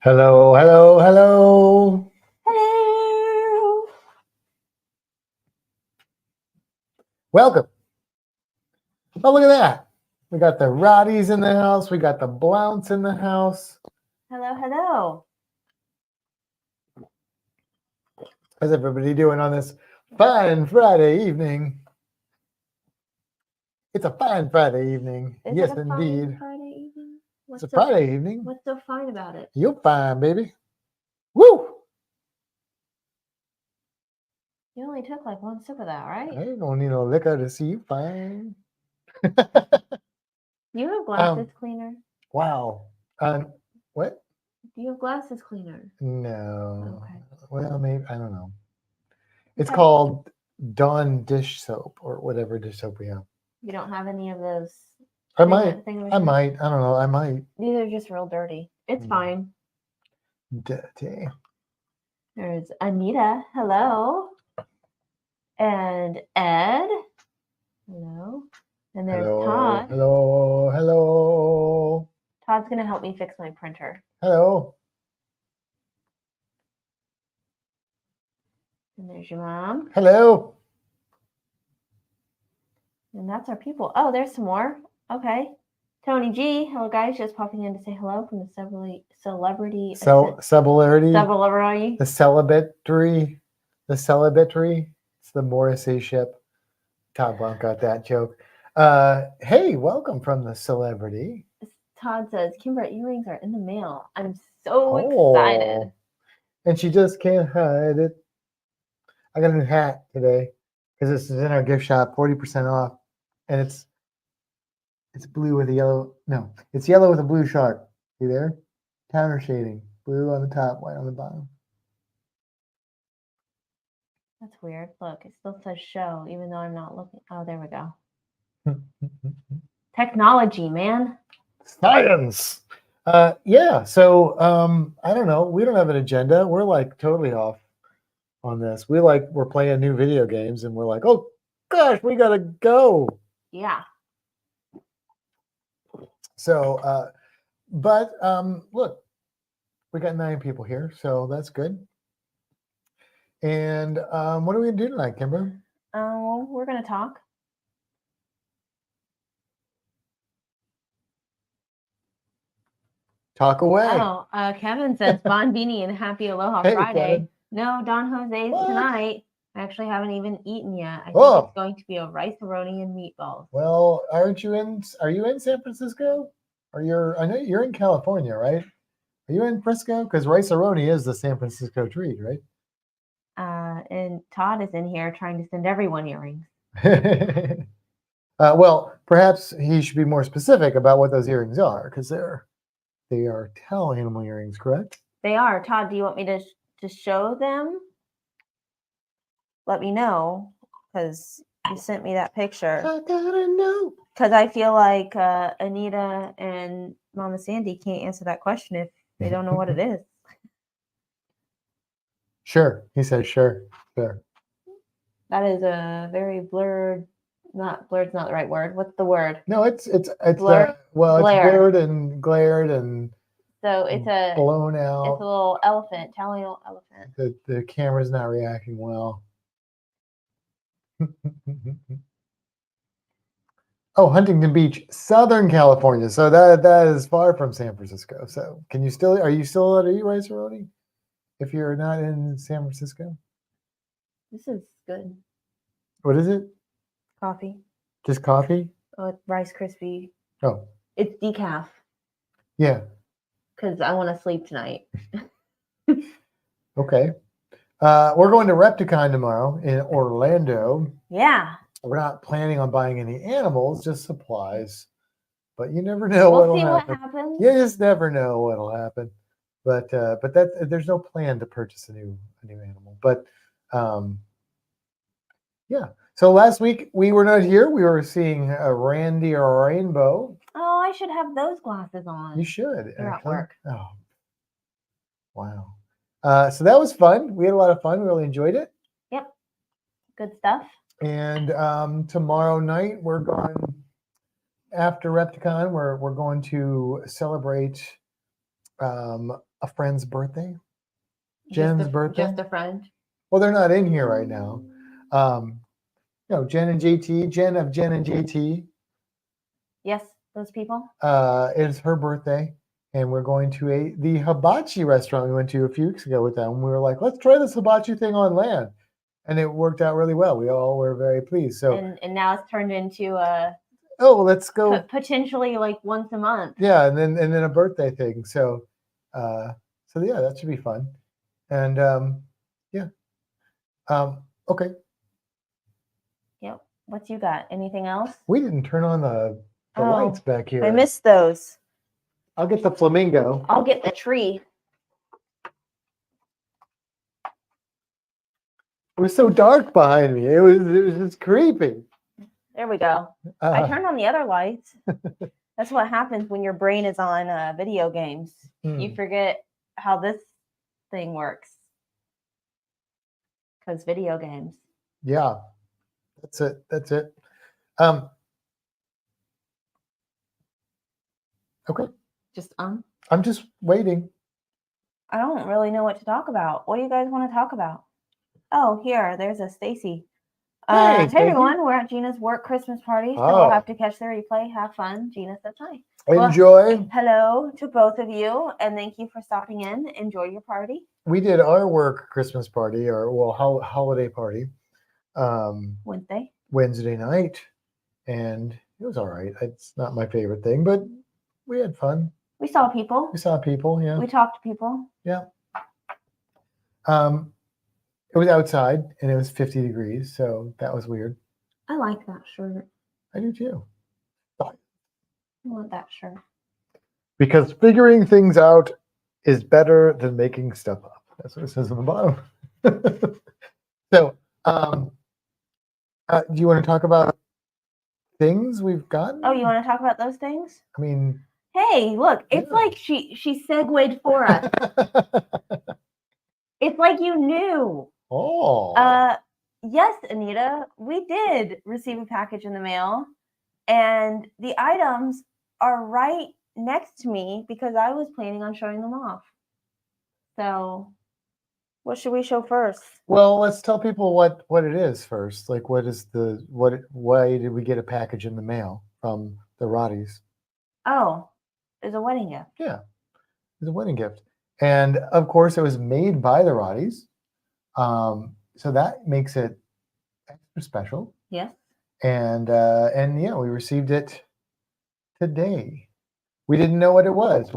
Hello, hello, hello. Hello. Welcome. Oh, look at that. We got the Roddies in the house. We got the Blounts in the house. Hello, hello. How's everybody doing on this fine Friday evening? It's a fine Friday evening. Is Yes, it a indeed. fine Friday evening? It's a Friday evening. What's so fine about it? You're fine, baby. Woo! You only took like one sip of that, right? I don't need no liquor to see you fine. You have glasses cleaner. Wow. What? Do you have glasses cleaner? No. Okay. Well, maybe, I don't know. It's Okay. called Dawn dish soap or whatever dish soap we have. You don't have any of those? I might. I don't know. I might. These are just real dirty. It's fine. Dirty. There's Anita. Hello. And Ed. Hello. And there's Todd. Hello. Hello. Todd's going to help me fix my printer. Hello. And there's your mom. Hello. And that's our people. Oh, there's some more. Okay. Tony G. Hello, guys. Just popping in to say hello from the celebrity. Celebrity. Celebrity. The celebratory. The celebratory. It's the Morrissey ship. Todd Blount got that joke. Hey, welcome from the celebrity. Todd says, Kimber, earrings are in the mail. I'm so excited. And she just can't hide it. I got a new hat today because this is in our gift shop, 40% off. And it's blue with a yellow. No, it's yellow with a blue shark. See there? Counter shading. Blue on the top, white on the bottom. That's weird. Look, it still says show, even though I'm not looking. Oh, there we go. Technology, man. Science. Yeah. So I don't know. We don't have an agenda. We're like totally off on this. We're playing new video games, and we're like, oh gosh, we gotta go. Yeah. So, but look, we got 9 people here, so that's good. And what are we gonna do tonight, Kimber? We're gonna talk. Talk away. Oh, Kevin says Bon Beanie and Happy Aloha Friday. Kevin. No, Don Jose's tonight. I actually haven't even eaten yet. I think it's going to be a rice-a-roni and meatballs. Well, are you in San Francisco? I know you're in California, right? Are you in Frisco? Because rice-a-roni is the San Francisco treat, right? And Todd is in here trying to send everyone earrings. Well, perhaps he should be more specific about what those earrings are, because they are towel animal earrings, correct? They are. Todd, do you want me to show them? Let me know, because you sent me that picture. I gotta know. Because I feel like Anita and Mama Sandy can't answer that question if they don't know what it is. Sure. He says sure. Sure. That is a very blurred. Not blurred's not the right word. What's the word? No, it's blur. It's blurred and glared and so it's a blown out. It's a little elephant, tiny little elephant. The camera's not reacting well. Oh, Huntington Beach, Southern California. So that is far from San Francisco. So are you still allowed to eat rice-a-roni if you're not in San Francisco? This is good. What is it? Coffee. Just coffee? Oh, it's Rice Krispie. Oh. It's decaf. Yeah. Because I want to sleep tonight. Okay. We're going to Repticon tomorrow in Orlando. Yeah. We're not planning on buying any animals, just supplies. But you never know what'll happen. What happens. You just never know what'll happen. But there's no plan to purchase a new animal. But yeah. So last week we were not here. We were seeing a Randy Rainbow. Oh, I should have those glasses on. You should. You're at work. Oh, wow. So that was fun. We had a lot of fun. We really enjoyed it. Yep. Good stuff. And tomorrow night we're going after Repticon. We're going to celebrate a friend's birthday. Jen's birthday. Just a friend. Well, they're not in here right now. Jen and JT. Jen of Jen and JT. Yes, those people. It's her birthday, and we're going to the hibachi restaurant we went to a few weeks ago with them. We were like, let's try this hibachi thing on land, and it worked out really well. We all were very pleased. So and now it's turned into let's go potentially like once a month. Yeah, and then a birthday thing. So yeah, that should be fun. And okay. Yep. What you got? Anything else? We didn't turn on the lights back here. I missed those. I'll get the flamingo. I'll get the tree. It was so dark behind me. It was just creepy. There we go. I turned on the other lights. That's what happens when your brain is on video games. You forget how this thing works. Because video games. Yeah. That's it. Okay. I'm just waiting. I don't really know what to talk about. What do you guys want to talk about? Oh, there's a Stacy. Hey everyone, we're at Gina's work Christmas party, so we'll have to catch the replay. Have fun. Gina says hi. Enjoy. Well, hello to both of you, and thank you for stopping in. Enjoy your party. We did our work Christmas party, or holiday party, Wednesday night, and it was all right. It's not my favorite thing, but we had fun. We saw people. Yeah. We talked to people. Yeah. It was outside and it was 50 degrees, so that was weird. I like that shirt. I do too. I want that shirt. Because figuring things out is better than making stuff up. That's what it says on the bottom. So, do you want to talk about things we've gotten? Oh, you want to talk about those things? I mean, hey, look, it's like she segued for us. It's like you knew. Oh. Yes, Anita, we did receive a package in the mail, and the items are right next to me because I was planning on showing them off. So, what should we show first? Well, let's tell people what it is first. Like, why did we get a package in the mail from the Roddies? Oh, it's a wedding gift. Yeah, it's a wedding gift. And of course, it was made by the Roddies. So that makes it extra special. Yes. And yeah, we received it today. We didn't know what it was.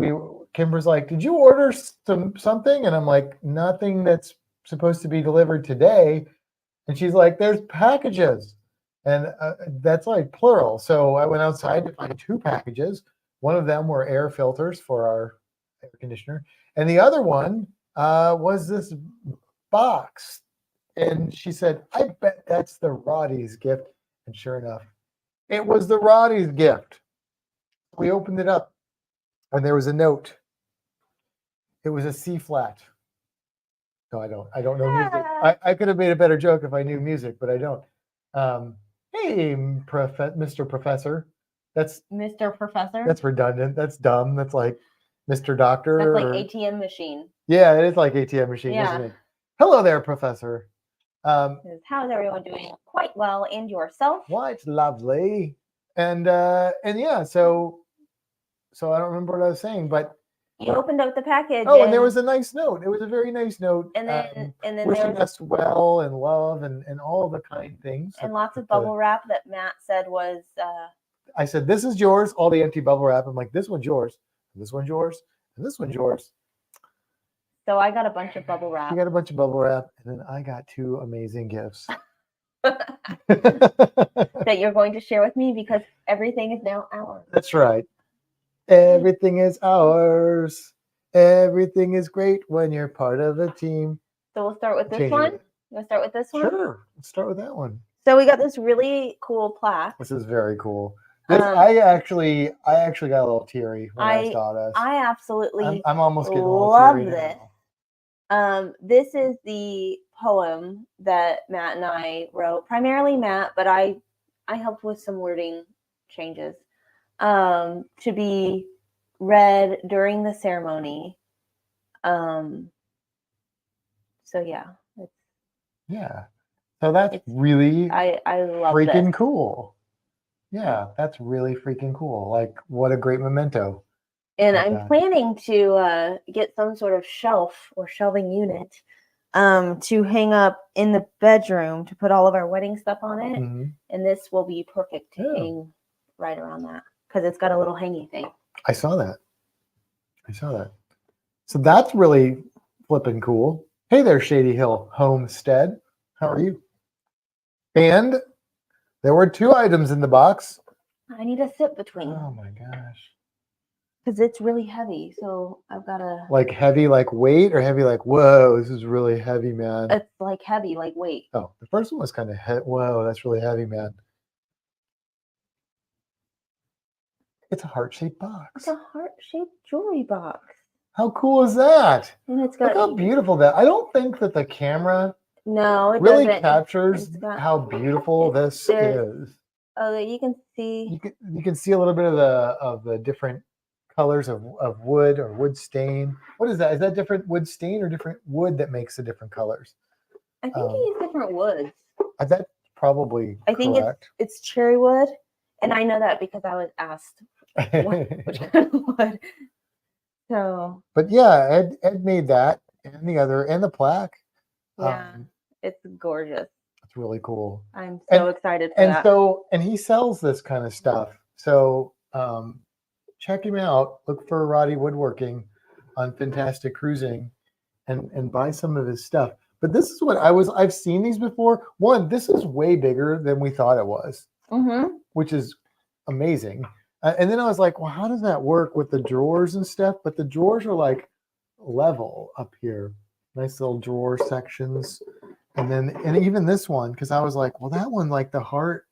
Kimber's like, "Did you order something?" And I'm like, "Nothing that's supposed to be delivered today." And she's like, "There's packages." And that's like plural. So I went outside to find 2 packages. One of them were air filters for our air conditioner. And the other one was this box. And she said, "I bet that's the Roddies gift." And sure enough, it was the Roddies gift. We opened it up and there was a note. It was a C flat. No, I don't know music. I could have made a better joke if I knew music, but I don't. Hey, Mr. Professor. That's Mr. Professor. That's redundant. That's dumb. That's like Mr. Doctor. That's like ATM machine. Yeah, it is like ATM machine, isn't it? Hello there, Professor. How's everyone doing? Quite well, and yourself? Quite lovely. And yeah, so I don't remember what I was saying, but you opened up the package. Oh, and there was a nice note. It was a very nice note. And then wishing us well and love and all the kind things. And lots of bubble wrap that Matt said was. I said, "This is yours." All the empty bubble wrap. I'm like, "This one's yours. And this one's yours. And this one's yours." So I got a bunch of bubble wrap. You got a bunch of bubble wrap, and then I got 2 amazing gifts that you're going to share with me because everything is now ours. That's right. Everything is ours. Everything is great when you're part of a team. So we'll start with this one. You want to start with this one? Sure. Let's start with that one. So we got this really cool plaque. This is very cool. I actually got a little teary when I saw this. I absolutely I'm almost getting a little teary love this. Now. This is the poem that Matt and I wrote. Primarily Matt, but I helped with some wording changes. To be read during the ceremony. So yeah, Yeah. So that's It's- really I love freaking this. cool. Yeah, that's really freaking cool. Like, what a great memento. And like I'm that. planning to get some sort of shelf or shelving unit to hang up in the bedroom to put all of our wedding stuff on it. Mhm. And this will be perfect to Yeah. hang right around that because it's got a little hangy thing. I saw that. So that's really flipping cool. Hey there, Shady Hill Homestead. How are you? And there were 2 items in the box. I need a sip between Oh my gosh. because it's really heavy. So I've got to. Like heavy, like weight, or heavy, like, whoa, this is really heavy, man. It's like heavy, like weight. Oh, the first one was kind of whoa, that's really heavy, man. It's a heart-shaped box. It's a heart-shaped jewelry box. How cool is that? And it's Look got. how beautiful that. I don't think that the camera No, it really doesn't. captures It's got- how beautiful this there's- is. Oh, you can see. You can see a little bit of the different colors of wood or wood stain. What is that? Is that different wood stain or different wood that makes the different colors? I think he used different woods. That's probably I think correct. it's cherry wood, and I know that because I was asked which kind of wood. So But yeah, Ed made that and the other and the plaque. yeah, it's gorgeous. It's really cool. I'm so excited for And that. so, and he sells this kind of stuff. So check him out. Look for Roddy Woodworking on Fantastic Cruising and buy some of his stuff. But this is what I've seen these before. One, this is way bigger than we thought it was, which is amazing. And then I was like, well, how does that work with the drawers and stuff? But the drawers are like level up here. Nice little drawer sections. And even this one, because I was like, well, that one, like the heart,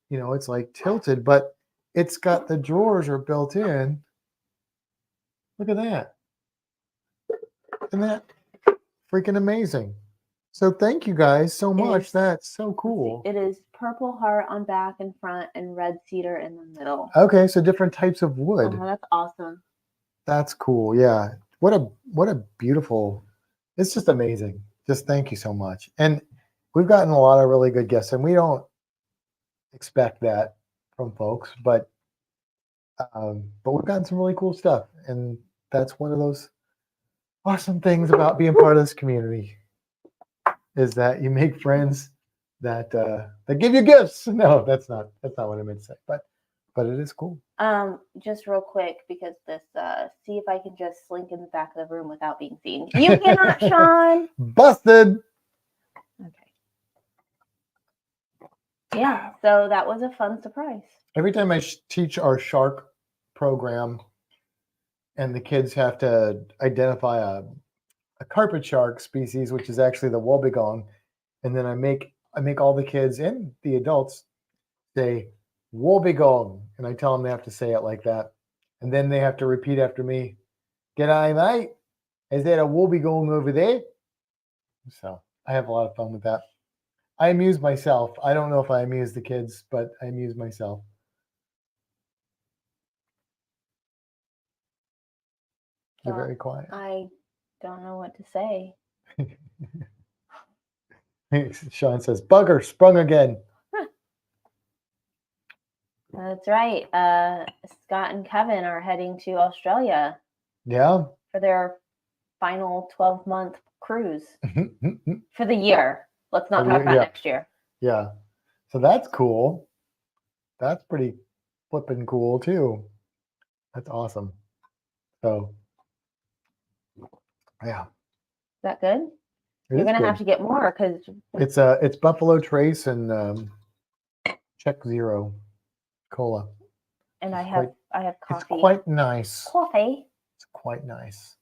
it's like tilted, but it's got the drawers are built in. Look at that. Isn't that freaking amazing? So thank you guys so much. That's so cool. It is purple heart on back and front and red cedar in the middle. Okay, so different types of wood. Oh, that's awesome. That's cool. Yeah. What a beautiful. It's just amazing. Just thank you so much. And we've gotten a lot of really good gifts, and we don't expect that from folks, but we've gotten some really cool stuff, and that's one of those awesome things about being part of this community is that you make friends that give you gifts. No, that's not what I meant to say, but it is cool. Just real quick, because this see if I can just slink in the back of the room without being seen. You cannot, Sean. Busted. Okay. Yeah, so that was a fun surprise. Every time I teach our shark program and the kids have to identify a carpet shark species, which is actually the wobbegong, and then I make all the kids and the adults say wobbegong, and I tell them they have to say it like that, and then they have to repeat after me. G'day, mate. Is there a wobbegong over there? So I have a lot of fun with that. I amuse myself. I don't know if I amuse the kids, but I amuse myself. You're very quiet. I don't know what to say. Sean says, bugger, sprung again. That's right. Scott and Kevin are heading to Australia. Yeah. For their final 12-month cruise for the year. Let's not talk about next year. Yeah. So that's cool. That's pretty flipping cool too. That's awesome. So yeah. Is that good? You're gonna have to get more because it's Buffalo Trace and Check Zero Cola. And I have coffee. It's quite nice. Coffee. It's quite nice.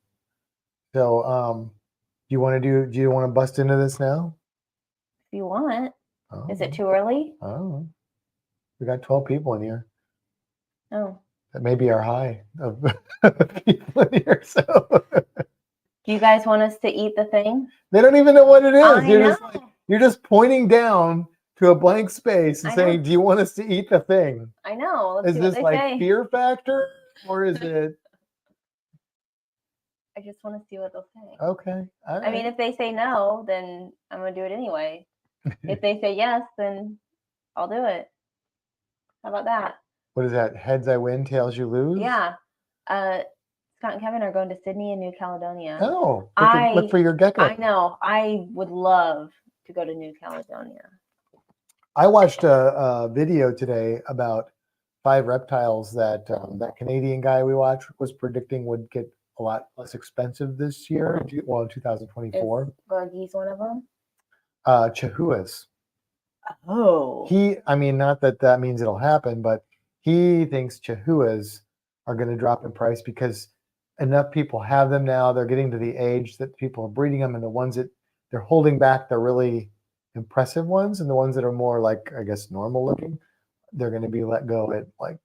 So do you want to bust into this now? If you want. Oh. Is it too early? Oh. We got 12 people in here. Oh. That may be our high of people in here. So do you guys want us to eat the thing? They don't even know what it is. You're just pointing down to a blank space and saying, do you want us to eat the thing? I know. Let's is this like say. Fear Factor? Or is it I just want to see what they'll say. okay? All right. I mean, if they say no, then I'm gonna do it anyway. If they say yes, then I'll do it. How about that? What is that? Heads I win, tails you lose. Yeah. Scott and Kevin are going to Sydney and New Caledonia. Oh, look for your gecko. I know. I would love to go to New Caledonia. I watched a video today about 5 reptiles that that Canadian guy we watched was predicting would get a lot less expensive this year. In 2024. Is Burgie's one of them? Chihuahuas. Oh. I mean, not that means it'll happen, but he thinks Chihuahuas are going to drop in price because enough people have them now. They're getting to the age that people are breeding them, and the ones that they're holding back, they're really impressive ones, and the ones that are more like, I guess, normal looking, they're going to be let go at like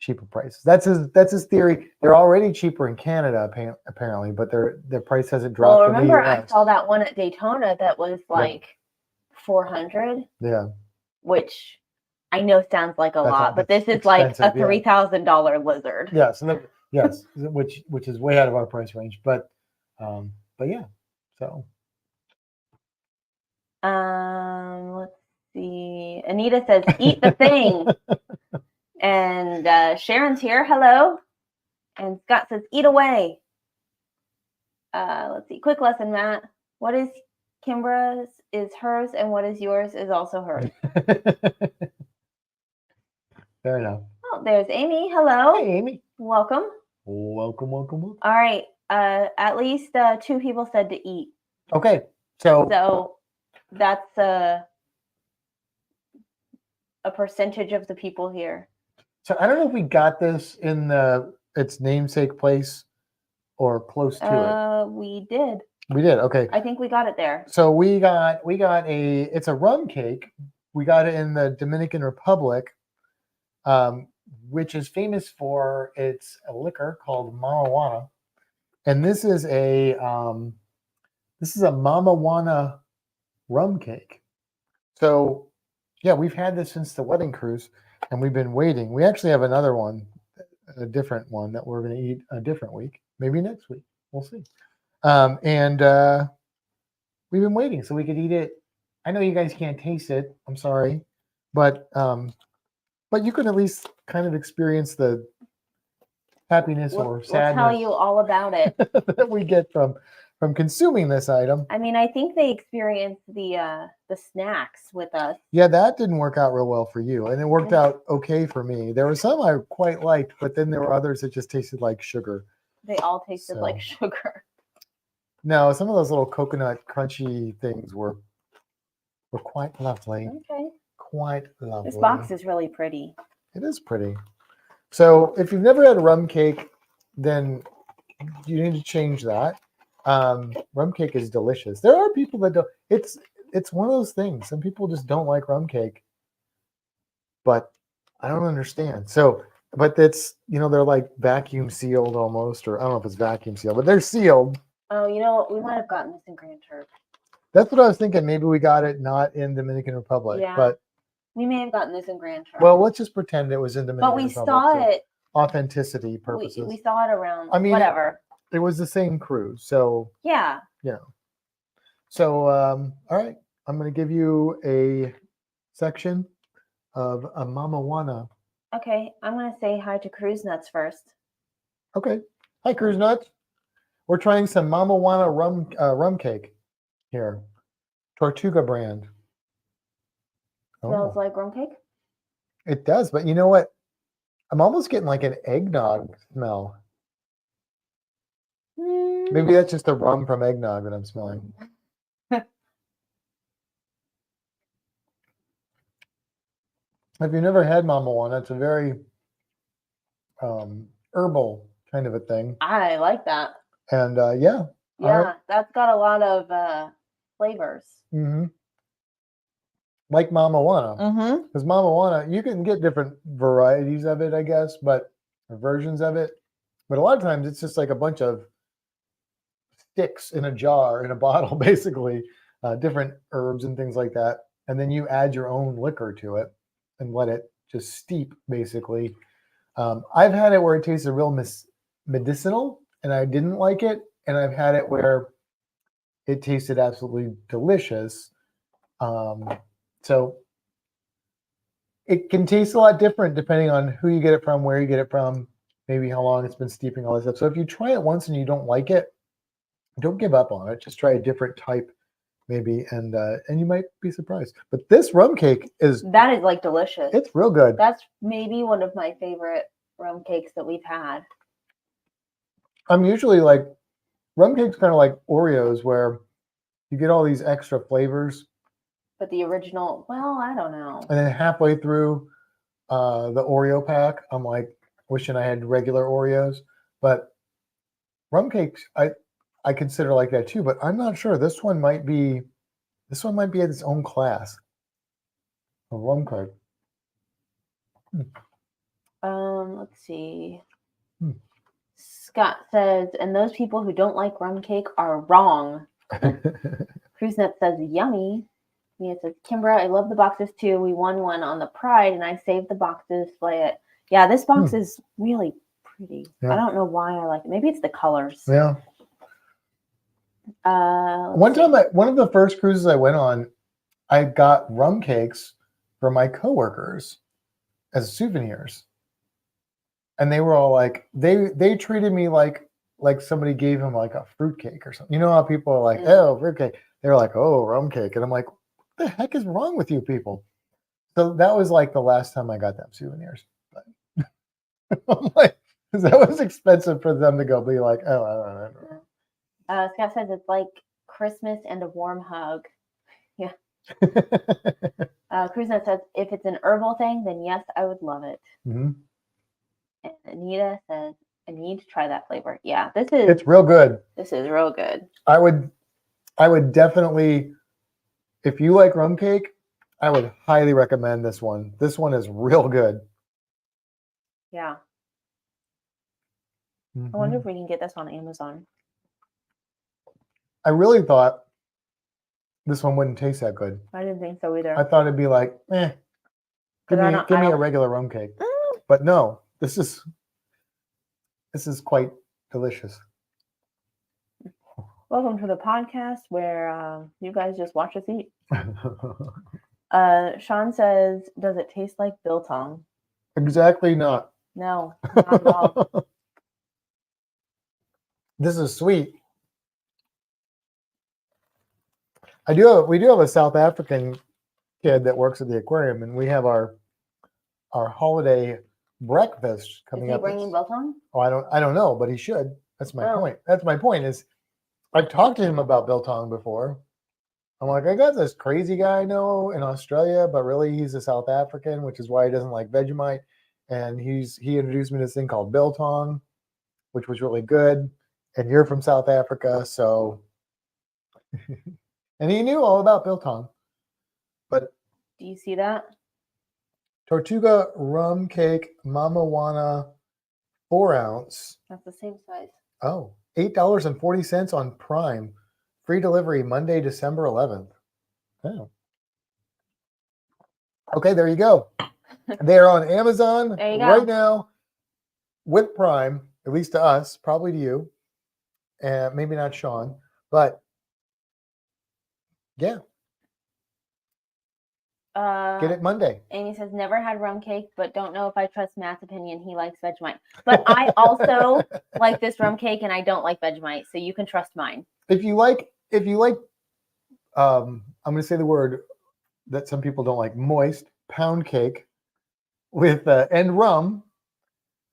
cheaper prices. That's his theory. They're already cheaper in Canada apparently, but their price hasn't dropped. Well, remember I saw that one at Daytona that was like $400. Yeah. Which I know sounds like a lot, but this is like a $3,000 lizard. Yes, yes, which is way out of our price range, but yeah. So let's see. Anita says, "Eat the thing," and Sharon's here. Hello, and Scott says, "Eat away." Let's see. Quick lesson, Matt. What is Kimbra's is hers, and what is yours is also hers. Fair enough. Oh, there's Amy. Hello. Hey, Amy. Welcome. Welcome. All right. At least 2 people said to eat. Okay. So that's a percentage of the people here. So I don't know if we got this in its namesake place or close to it. We did. We did. Okay. I think we got it there. So we got it's a rum cake. We got it in the Dominican Republic, which is famous for its a liquor called marijuana, and this is a marijuana rum cake. So yeah, we've had this since the wedding cruise, and we've been waiting. We actually have another one, a different one that we're going to eat a different week, maybe next week. We'll see. And we've been waiting so we could eat it. I know you guys can't taste it. I'm sorry, but you can at least kind of experience the happiness or sadness. We'll tell you all about it that we get from consuming this item. I mean, I think they experienced the snacks with us. Yeah, that didn't work out real well for you, and it worked out okay for me. There were some I quite liked, but then there were others that just tasted like sugar. They all tasted like sugar. No, some of those little coconut crunchy things were quite lovely. Okay. Quite lovely. This box is really pretty. It is pretty. So if you've never had a rum cake, then you need to change that. Rum cake is delicious. There are people that don't. It's one of those things. Some people just don't like rum cake, but I don't understand. So, but it's they're like vacuum sealed almost, or I don't know if it's vacuum sealed, but they're sealed. Oh, you know what? We might have gotten this in Grand Turk. That's what I was thinking. Maybe we got it not in Dominican Republic, but we may have gotten this in Grand Turk. Well, let's just pretend it was in Dominican Republic. But we saw it. Authenticity purposes. We saw it around. I mean, whatever. It was the same cruise, so yeah. So, all right, I'm going to give you a section of a marijuana. Okay, I'm going to say hi to Cruise Nuts first. Okay, hi Cruise Nuts. We're trying some marijuana rum cake here, Tortuga brand. Smells like rum cake. It does, but you know what? I'm almost getting like an eggnog smell. Maybe that's just the rum from eggnog that I'm smelling. If you've never had marijuana, it's a very herbal kind of a thing. I like that. And yeah, that's got a lot of flavors. Mm-hmm. Like marijuana. Mm-hmm. Because marijuana, you can get different varieties of it, I guess, or versions of it. But a lot of times it's just like a bunch of sticks in a jar, in a bottle, basically, different herbs and things like that. And then you add your own liquor to it and let it just steep, basically. I've had it where it tasted real medicinal, and I didn't like it, and I've had it where it tasted absolutely delicious. So it can taste a lot different depending on who you get it from, where you get it from, maybe how long it's been steeping, all this stuff. So if you try it once and you don't like it, don't give up on it. Just try a different type, maybe, and you might be surprised. But this rum cake that is like delicious. It's real good. That's maybe one of my favorite rum cakes that we've had. I'm usually like rum cake's kind of like Oreos, where you get all these extra flavors. But the original, well, I don't know. And then halfway through the Oreo pack, I'm like wishing I had regular Oreos. But rum cakes, I consider like that too. But I'm not sure. This one might be at its own class. A rum cake. Let's see. Scott says, and those people who don't like rum cake are wrong. CruiseNet says, yummy. Mia says, Kimbra, I love the boxes too. We won one on the Pride, and I saved the box to display it. Yeah, this box is really pretty. Yeah. I don't know why I like it. Maybe it's the colors. Yeah. One time, one of the first cruises I went on, I got rum cakes for my coworkers as souvenirs, and they were all like, they treated me like somebody gave them like a fruit cake or something. You know how people are like, oh, fruit cake. They're like, oh, rum cake, and I'm like, what the heck is wrong with you people? So that was like the last time I got them souvenirs. But I'm like, because that was expensive for them to go be like, oh, I don't know. Scott says it's like Christmas and a warm hug. Yeah. CruiseNet says, if it's an herbal thing, then yes, I would love it. Mm-hmm. And Anita says, I need to try that flavor. Yeah, it's real good. This is real good. I would definitely, if you like rum cake, I would highly recommend this one. This one is real good. Yeah. Mm-hmm. I wonder if we can get this on Amazon. I really thought this one wouldn't taste that good. I didn't think so either. I thought it'd be like, give me a regular rum cake. But no, this is quite delicious. Welcome to the podcast where you guys just watch us eat. Sean says, does it taste like biltong? Exactly not. No, not at all. This is sweet. We do have a South African kid that works at the aquarium, and we have our holiday breakfast coming up. Is he bringing biltong? Oh, I don't know, but he should. That's my point. That's my point. Is I've talked to him about biltong before. I'm like, I got this crazy guy I know in Australia, but really he's a South African, which is why he doesn't like Vegemite. And he introduced me to this thing called biltong, which was really good. And you're from South Africa, so. And he knew all about biltong. But do you see that? Tortuga rum cake, Mama Wana, 4 ounce. That's the same size. Oh, $8.40 on Prime. Free delivery Monday, December 11th. Oh. Okay, there you go. They are on Amazon right now with Prime, at least to us, probably to you, and maybe not Sean, but yeah. Get it Monday. Amy says, never had rum cake, but don't know if I trust Matt's opinion. He likes Vegemite. But I also like this rum cake, and I don't like Vegemite, so you can trust mine. If you like, I'm going to say the word that some people don't like, moist pound cake with and rum,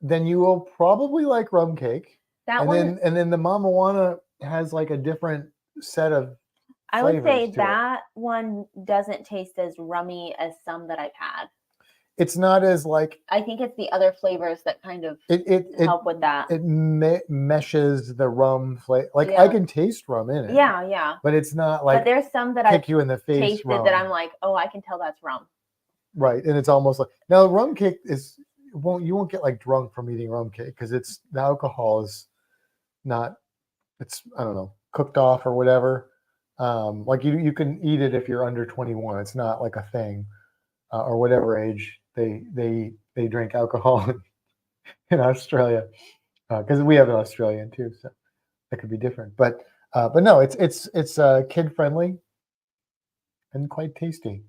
then you will probably like rum cake. And then the Mama Wana has like a different set of I would say that one doesn't taste as rummy as some that I've had. It's not as like. I think it's the other flavors that kind of help with that. It meshes the rum flavor. Like I can taste rum in it. Yeah, yeah. But it's not like. But there's some that I've you in the face tasted rum. that I'm like, oh, I can tell that's rum. Right, and it's almost like now rum cake is you won't get like drunk from eating rum cake because the alcohol is not. It's I don't know cooked off or whatever. Like you can eat it if you're under 21. It's not like a thing, or whatever age they drink alcohol. in Australia, because we have an Australian too, so that could be different. But no, it's kid friendly and quite tasty.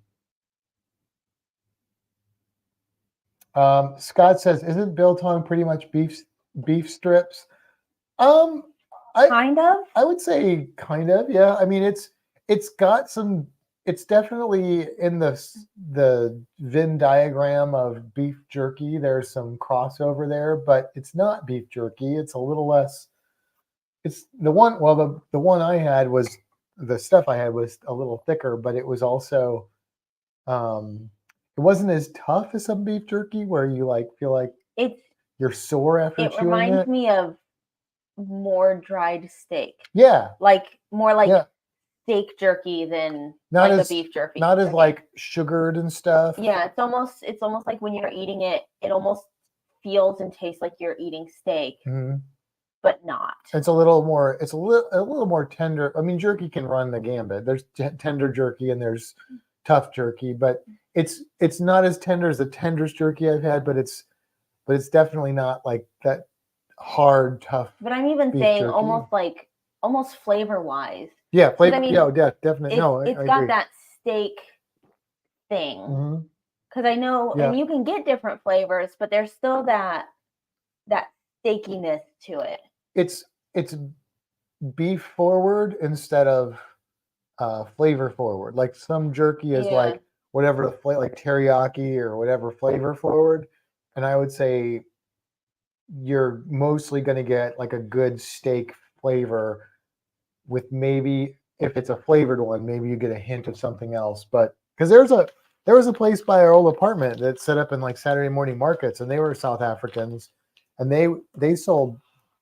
Scott says, "Isn't biltong pretty much beef strips?" I Kind of. I would say kind of, yeah. I mean, it's got some. It's definitely in the Venn diagram of beef jerky. There's some crossover there, but it's not beef jerky. It's a little less. It's the one. Well, the one I had was the stuff I had was a little thicker, but it was also it wasn't as tough as some beef jerky where you like feel like It's you're sore after it chewing reminds it. me of more dried steak. Yeah, Like more like yeah. steak jerky than Not like as a beef jerky. not as jerky. like sugared and stuff. Yeah, it's almost like when you're eating it, it almost feels and tastes like you're eating steak, Mhm. but not. It's a little more. It's a little more tender. I mean, jerky can run the gambit. There's tender jerky and there's tough jerky, but it's not as tender as the tenderest jerky I've had. But it's definitely not like that hard tough. But I'm even beef saying jerky. almost flavor wise. Yeah, flavor. I mean, yeah, definitely. It's No, it's I got agree. that steak thing. Mhm. Because I know, Yeah. and you can get different flavors, but there's still that steakiness to it. It's beef forward instead of flavor forward. Like some jerky is Yeah. like whatever the flavor, like teriyaki or whatever flavor forward, and I would say you're mostly going to get like a good steak flavor with maybe if it's a flavored one, maybe you get a hint of something else. But because there was a place by our old apartment that set up in like Saturday morning markets, and they were South Africans, and they sold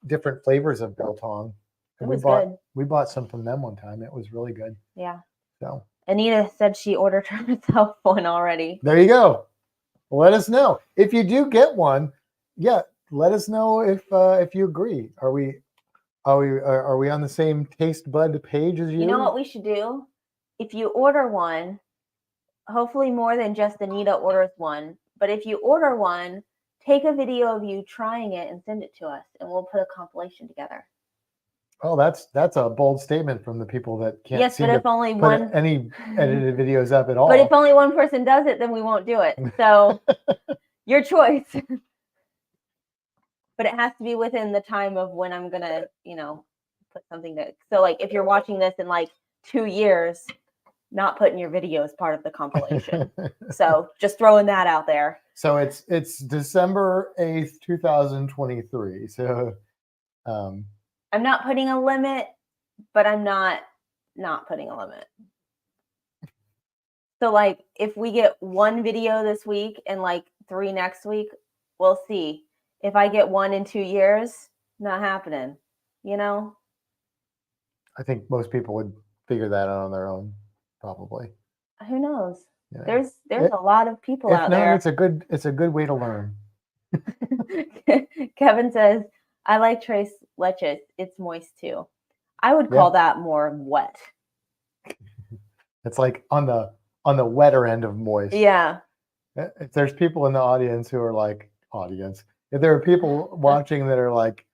different flavors of biltong. It And was good. we bought some from them one time. It was really good. Yeah. So Anita said she ordered herself one already. there you go. Let us know if you do get one. Yeah, let us know if you agree. Are we on the same taste bud page as you? You know what we should do? If you order one, hopefully more than just Anita orders one, but if you order one, take a video of you trying it and send it to us, and we'll put a compilation together. Oh, that's a bold statement from the people that can't Yes, seem but to if only put one any edited videos up at all. But if only one person does it, then we won't do it. So your choice. But it has to be within the time of when I'm gonna, put something to. So like if you're watching this in like 2 years, not putting your video as part of the compilation. So just throwing that out there. So it's December 8th, 2023. So I'm not putting a limit, but I'm not putting a limit. So like if we get 1 video this week and like 3 next week, we'll see. If I get 1 in 2 years, not happening, I think most people would figure that out on their own, probably. Who knows? You know. There's a lot of people out there. It's a good way to learn. Kevin says, I like tres leches. It's moist too. I would call that more wet. It's like on the wetter end of moist. Yeah. If there's people in the audience who are like if there are people watching that are like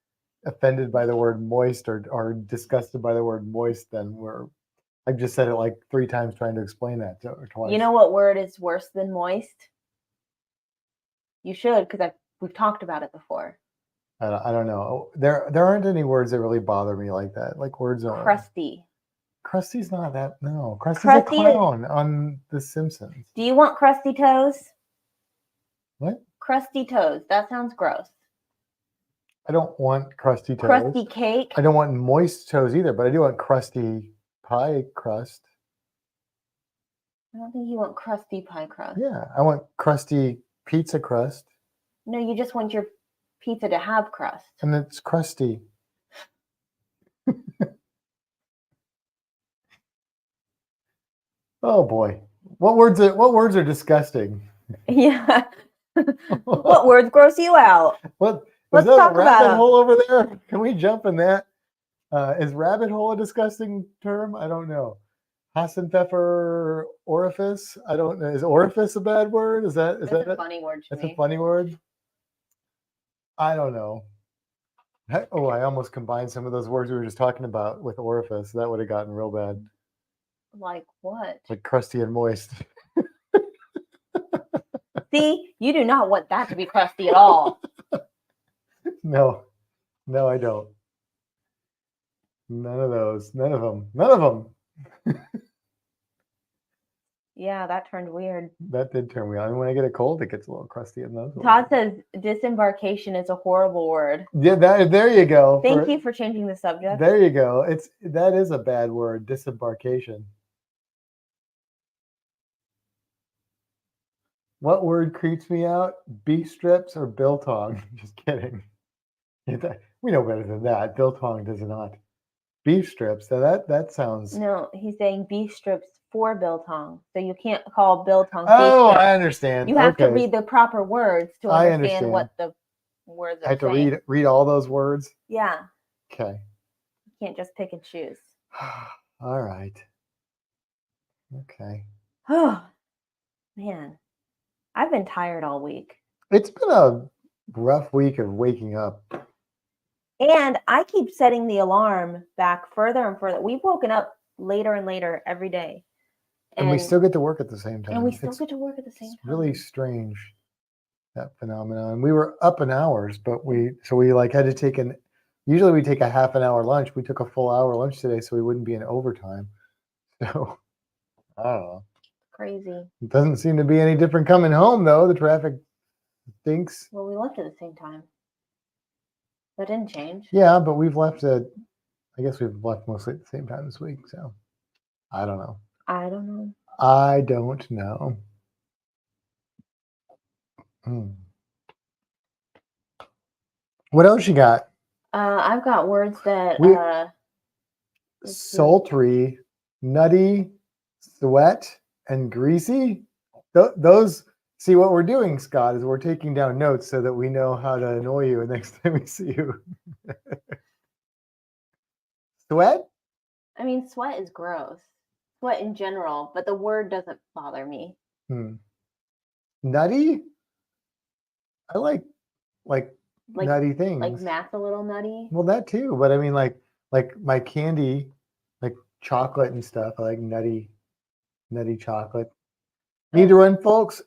offended by the word moist or disgusted by the word moist, then I've just said it like 3 times trying to explain that twice. You know what word is worse than moist? You should, because we've talked about it before. I don't know. There aren't any words that really bother me like that. Like words are crusty. Krusty's not that. No, Krusty's a clown on The Simpsons. Do you want crusty toes? What? Crusty toes. That sounds gross. I don't want crusty toes. Crusty cake. I don't want moist toes either, but I do want crusty pie crust. I don't think you want crusty pie crust. Yeah, I want crusty pizza crust. No, you just want your pizza to have crust. And it's crusty. Oh boy. What words are disgusting? Yeah. What words gross you out? What? Let's that talk a rabbit about hole over there? Can we jump in that? Is rabbit hole a disgusting term? I don't know. Hassenpfeffer orifice? I don't know. Is orifice a bad word? Is that a funny word to That's me. a funny word. I don't know. Oh, I almost combined some of those words we were just talking about with orifice. That would have gotten real bad. Like what? Like crusty and moist. See, you do not want that to be crusty at all. No, I don't. None of those. None of them. None of them. Yeah, that turned weird. That did turn me on. And when I get a cold, it gets a little crusty in those. Todd says disembarkation is a horrible word. Yeah, there you go. Thank you for changing the subject. There you go. That is a bad word, disembarkation. What word creeps me out? Beef strips or biltong? Just kidding. We know better than that. Biltong does not. Beef strips. That sounds. No, he's saying beef strips for biltong. So you can't call biltong. Oh, beef strips. I understand. You have to read the proper words to understand what the words are. I have to read all those words. Yeah. Okay. You can't just pick and choose. All right. Okay. Oh man, I've been tired all week. It's been a rough week of waking up. And I keep setting the alarm back further and further. We've woken up later and later every day. And we still get to work at the same time. And we still get to work at the same time. It's really strange, that phenomenon. We were up in hours, but we like had to take usually we take a half an hour lunch. We took a full hour lunch today so we wouldn't be in overtime. So I don't know. Crazy. It doesn't seem to be any different coming home though. The traffic stinks. Well, we left at the same time. That didn't change. Yeah, but we've left I guess we've left mostly at the same time this week. So I don't know. I don't know. I don't know. What else you got? I've got words that sultry, nutty, sweat, and greasy. Those. See, what we're doing, Scott, is we're taking down notes so that we know how to annoy you next time we see you. Sweat? I mean, sweat is gross. Sweat in general, but the word doesn't bother me. Nutty? I like nutty things. Like math's a little nutty? Well, that too. But I mean, like my candy, like chocolate and stuff. I like nutty chocolate. Need to run, folks.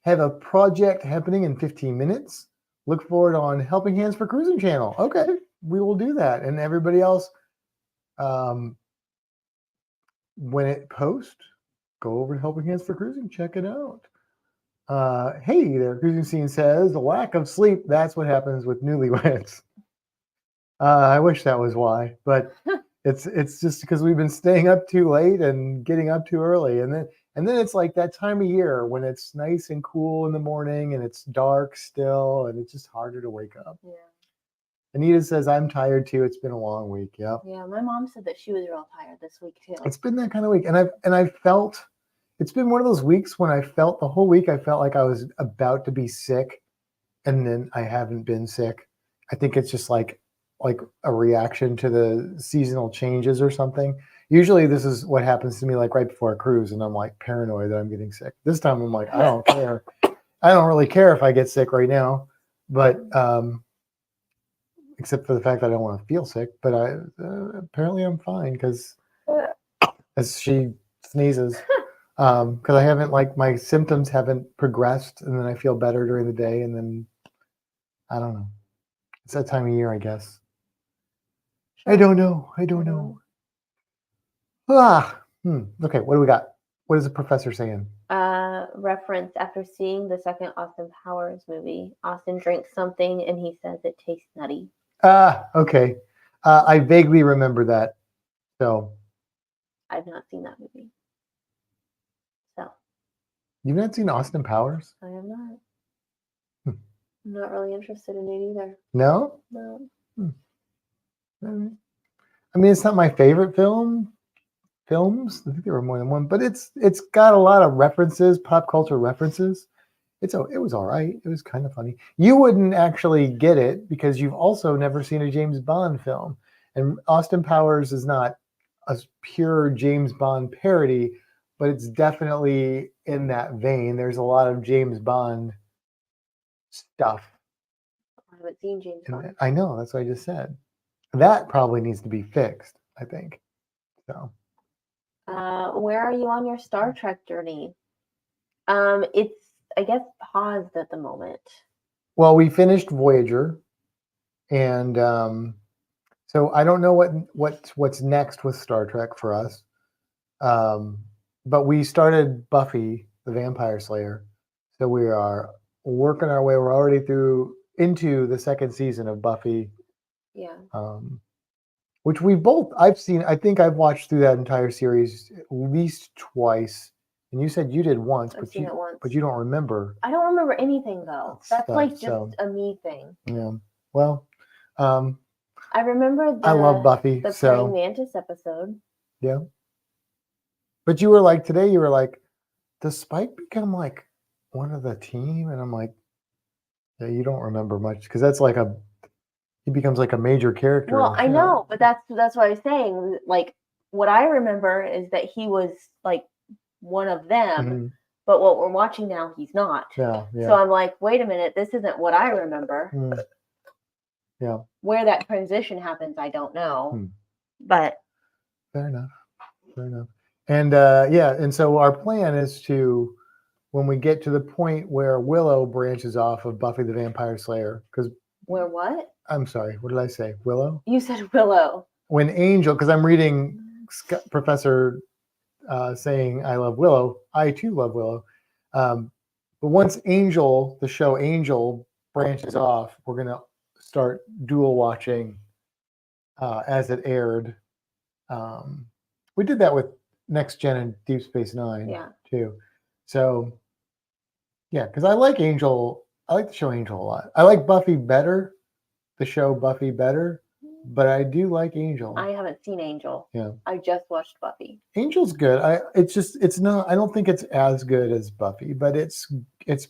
Have a project happening in 15 minutes. Look for it on Helping Hands for Cruising channel. Okay, we will do that. And everybody else, when it posts, go over to Helping Hands for Cruising. Check it out. Hey there, Cruising Scene says, the lack of sleep, that's what happens with newlyweds. I wish that was why, but it's just because we've been staying up too late and getting up too early. And then it's like that time of year when it's nice and cool in the morning and it's dark still and it's just harder to wake up. Yeah. Anita says, I'm tired too. It's been a long week. Yep. Yeah, my mom said that she was real tired this week too. It's been that kind of week. And I felt, it's been one of those weeks when I felt the whole week, I felt like I was about to be sick and then I haven't been sick. I think it's just like a reaction to the seasonal changes or something. Usually this is what happens to me like right before a cruise and I'm like paranoid that I'm getting sick. This time I'm like, I don't care. I don't really care if I get sick right now, but except for the fact that I don't want to feel sick, but apparently I'm fine because as she sneezes, because I haven't, like, my symptoms haven't progressed and then I feel better during the day and then I don't know. It's that time of year, I guess. I don't know. Okay, what do we got? What is the professor saying? Reference, after seeing the second Austin Powers movie, Austin drinks something and he says it tastes nutty. Okay. I vaguely remember that. So I've not seen that movie. So you've not seen Austin Powers? I have not. I'm not really interested in it either. No? No. I mean, it's not my favorite films. I think there were more than one, but it's got a lot of references, pop culture references. It was all right. It was kind of funny. You wouldn't actually get it because you've also never seen a James Bond film. And Austin Powers is not a pure James Bond parody, but it's definitely in that vein. There's a lot of James Bond stuff haven't seen James Bond. I know, that's what I just said. That probably needs to be fixed, I think. So Where are you on your Star Trek journey? It's, I guess, paused at the moment. well, we finished Voyager, and so I don't know what's next with Star Trek for us. But we started Buffy the Vampire Slayer, so we are working our way. We're already into the second season of Buffy. Yeah. Which I've seen. I think I've watched through that entire series at least twice. And you said you did once, I've seen it once. but you don't remember. I don't remember anything though. That's like just a me thing. Yeah. Well, I remember I love Buffy. The so Praying Mantis episode. yeah. But you were like today. You were like, does Spike become like one of the team? And I'm like, yeah, you don't remember much because that's like he becomes like a major character. Well, I know, but that's what I was saying. Like, what I remember is that he was like one of them, Mhm. but what we're watching now, he's not. Yeah. So I'm like, wait a minute, this isn't what I remember. Yeah. Where that transition happens, I don't know. But fair enough. And and so our plan is to, when we get to the point where Willow branches off of Buffy the Vampire Slayer, because where what? I'm sorry, what did I say? Willow? You said Willow. When Angel, because I'm reading Professor saying I love Willow, I too love Willow. But once Angel, the show Angel, branches off, we're gonna start dual watching as it aired. We did that with Next Gen and Deep Space Nine too. So yeah, because I like Angel. I like the show Angel a lot. I like Buffy better, the show Buffy better, but I do like Angel. I haven't seen Angel. Yeah, I just watched Buffy. Angel's good. It's not. I don't think it's as good as Buffy, but it's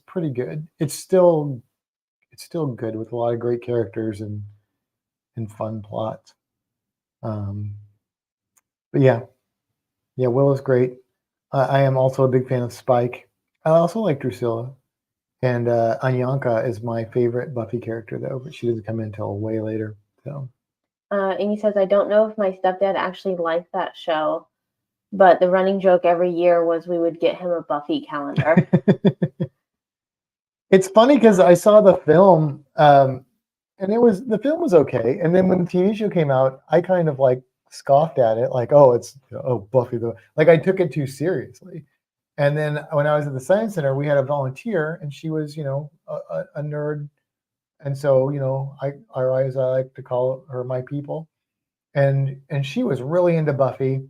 pretty good. It's still good with a lot of great characters and fun plots. But yeah, Willow's great. I am also a big fan of Spike. I also like Drusilla. And Anyanka is my favorite Buffy character, though, but she doesn't come in until way later. So, Amy says, I don't know if my stepdad actually liked that show, but the running joke every year was we would get him a Buffy calendar. It's funny because I saw the film, and the film was okay. And then when the TV show came out, I kind of like scoffed at it, like, Buffy like I took it too seriously. And then when I was at the Science Center, we had a volunteer, and she was, a nerd, and so I like to call her my people, and she was really into Buffy,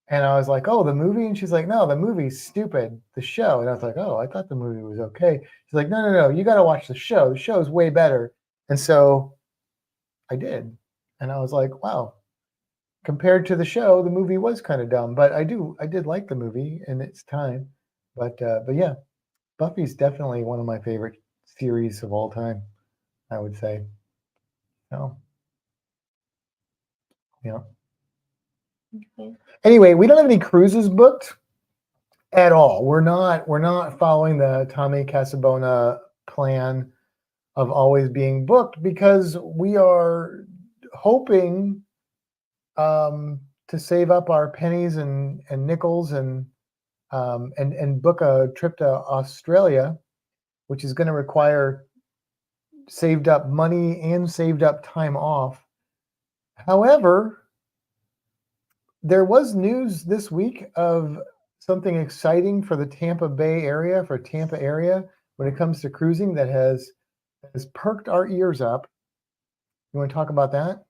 and I was like, oh, the movie, and she's like, no, the movie's stupid, the show, and I was like, oh, I thought the movie was okay. She's like, no, you got to watch the show. The show's way better, and so I did, and I was like, wow. Compared to the show, the movie was kind of dumb, but I did like the movie in its time. But yeah, Buffy's definitely one of my favorite series of all time, I would say. So, yeah. Okay. Anyway, we don't have any cruises booked at all. We're not following the Tommy Casabona plan of always being booked because we are hoping to save up our pennies and nickels and book a trip to Australia, which is going to require saved up money and saved up time off. However, there was news this week of something exciting for the Tampa area when it comes to cruising that has perked our ears up. You want to talk about that?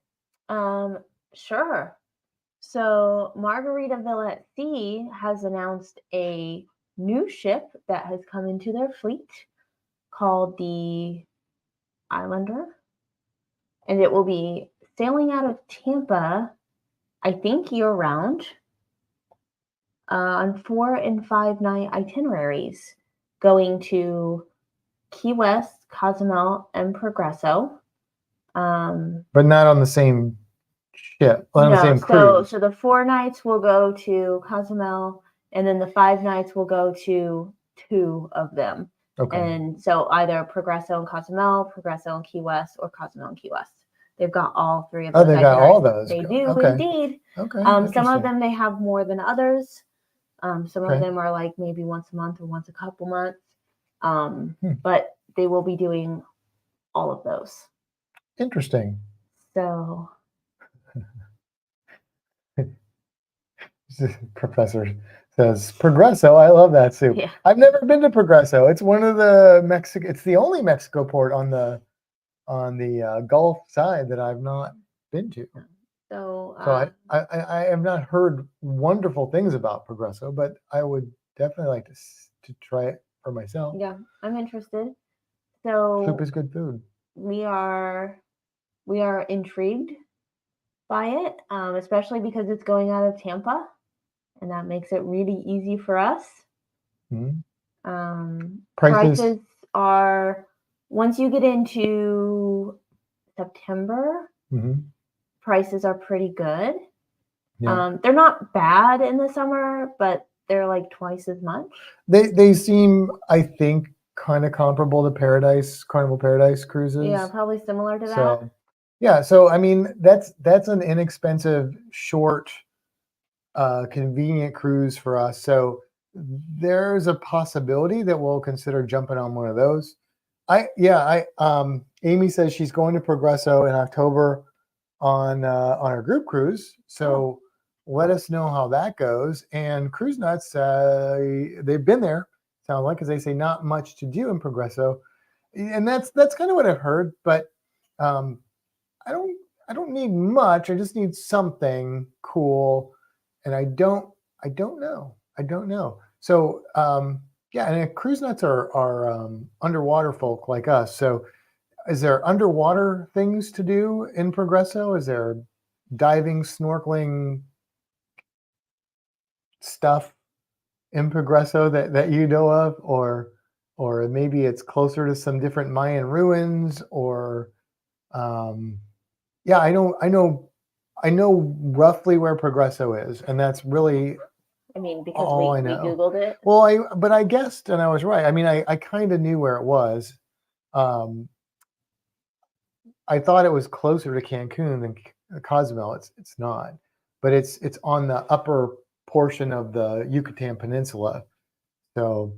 Sure. So Margaritaville at Sea has announced a new ship that has come into their fleet called the Islander, and it will be sailing out of Tampa, I think, year-round, on 4 and 5 night itineraries, going to Key West, Cozumel, and Progreso. But not on the same ship, on the same cruise. So the 4 nights will go to Cozumel, and then the 5 nights will go to 2 of them. Okay. And so either Progresso and Cozumel, Progresso and Key West, or Cozumel and Key West. They've got all three of those. Oh, they got all those. They do Okay. indeed. Okay. Some of Interesting. them they have more than others. Some Okay. of them are like maybe once a month or once a couple months. Hmm. But they will be doing all of those. Interesting. So Professor says Progresso. I love that soup. yeah. I've never been to Progresso. It's one of the Mexico. It's the only Mexico port on the Gulf side that I've not been to. So I have not heard wonderful things about Progresso, but I would definitely like to try it for myself. yeah, I'm interested. Soup So is good food. we are intrigued by it, especially because it's going out of Tampa, and that makes it really easy for us. Mhm. Prices are, once you get into September, Mhm. prices are pretty good. Yeah. They're not bad in the summer, but they're like twice as much. They seem, I think, kind of comparable to Carnival Paradise cruises. Yeah, probably similar to that. So, yeah. So I mean, that's an inexpensive, short, convenient cruise for us. So there's a possibility that we'll consider jumping on one of those. Amy says she's going to Progresso in October on our group cruise. So let us know how that goes. And Cruise Nuts, they've been there. Sounds like, because they say not much to do in Progresso, and that's kind of what I've heard. But um, I don't need much. I just need something cool, and I don't know. So yeah, and Cruise Nuts are underwater folk like us. So is there underwater things to do in Progresso? Is there diving, snorkeling stuff in Progresso that you know of, or maybe it's closer to some different Mayan ruins, or yeah, I know roughly where Progresso is, and that's really I mean, because all I we know. Googled it. Well, but I guessed, and I was right. I mean, I kind of knew where it was. I thought it was closer to Cancun than Cozumel. It's not, but it's on the upper portion of the Yucatan Peninsula. So,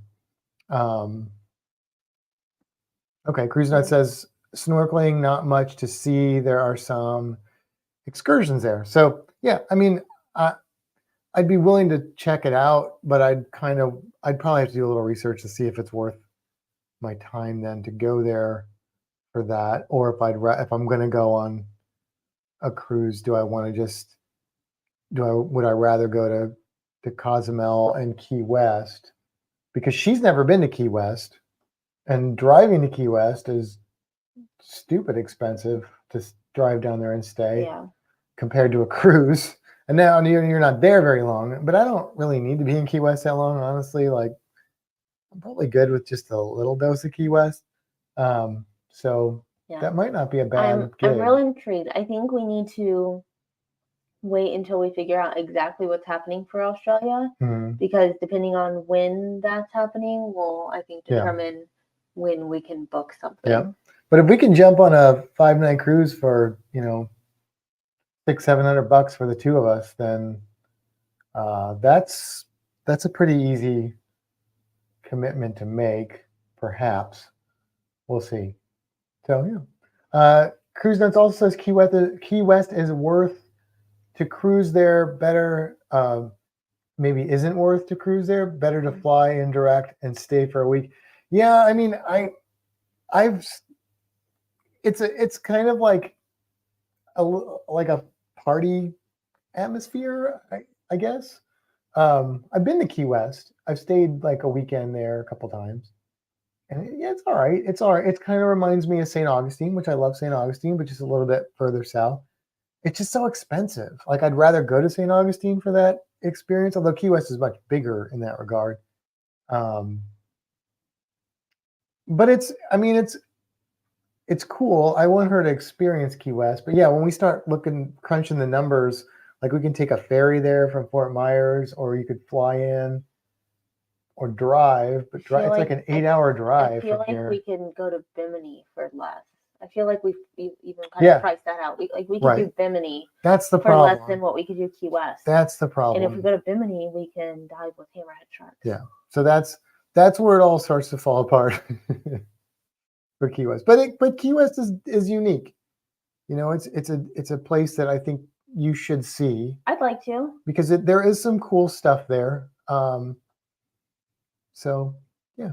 okay, Cruise Nut says snorkeling, not much to see. There are some excursions there. So, yeah, I mean, I'd be willing to check it out, but I'd probably have to do a little research to see if it's worth my time then to go there for that, or if I'm going to go on a cruise, would I rather go to Cozumel and Key West, because she's never been to Key West, and driving to Key West is stupid expensive to drive down there and stay. Yeah. Compared to a cruise. And now you're not there very long, but I don't really need to be in Key West that long, honestly. Like, I'm probably good with just a little dose of Key West. So Yeah. that might not be a bad gig. I'm real intrigued. I think we need to wait until we figure out exactly what's happening for Australia, because depending on when that's happening will, I think, determine when we can book something. Yeah. But if we can jump on a 5-night cruise for, $600-700 for the two of us, then that's a pretty easy commitment to make, perhaps. We'll see. So yeah. Cruise Nuts also says Key West is worth to cruise there. Better, maybe isn't worth to cruise there. Better to fly indirect and stay for a week. Yeah, I mean, it's kind of like a party atmosphere, I guess. I've been to Key West. I've stayed like a weekend there a couple times. And yeah, it's all right. It's all right. It kind of reminds me of St. Augustine, which I love St. Augustine, but just a little bit further south. It's just so expensive. Like, I'd rather go to St. Augustine for that experience, although Key West is much bigger in that regard. But it's cool. I want her to experience Key West. But yeah, when we start crunching the numbers, like, we can take a ferry there from Fort Myers, or you could fly in, or drive, but feel it's like like an 8-hour drive I feel from like here. we can go to Bimini for less. I feel like we've even kind Yeah. of priced that out. We could Right. do Bimini That's the for less problem. than what we could do Key West. That's the and problem. if we go to Bimini, we can dive with hammerhead sharks. Yeah. So that's where it all starts to fall apart for Key West. But Key West is unique. You know, it's a place that I think you should see I'd like to. because there is some cool stuff there. So yeah.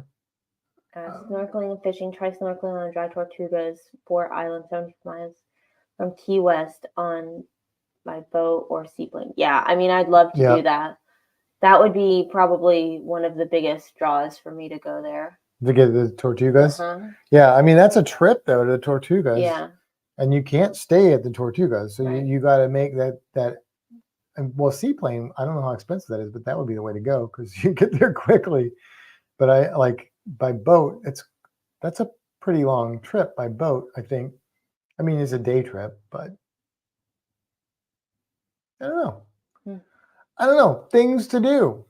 Snorkeling and fishing. Try snorkeling on dry tortugas, 4 islands, 70 miles from Key West on by boat or seaplane. Yeah, I mean, I'd love to do that. That would be probably one of the biggest draws for me to go there. To get the Tortugas? Uh-huh. Yeah, I mean, that's a trip, though, to the Tortugas. Yeah. And you can't stay at the Tortugas. So Right. you got to make that, well, seaplane, I don't know how expensive that is, but that would be the way to go because you get there quickly. But I like by boat, that's a pretty long trip by boat, I think. I mean, it's a day trip, but I don't know. I don't know. Things to do.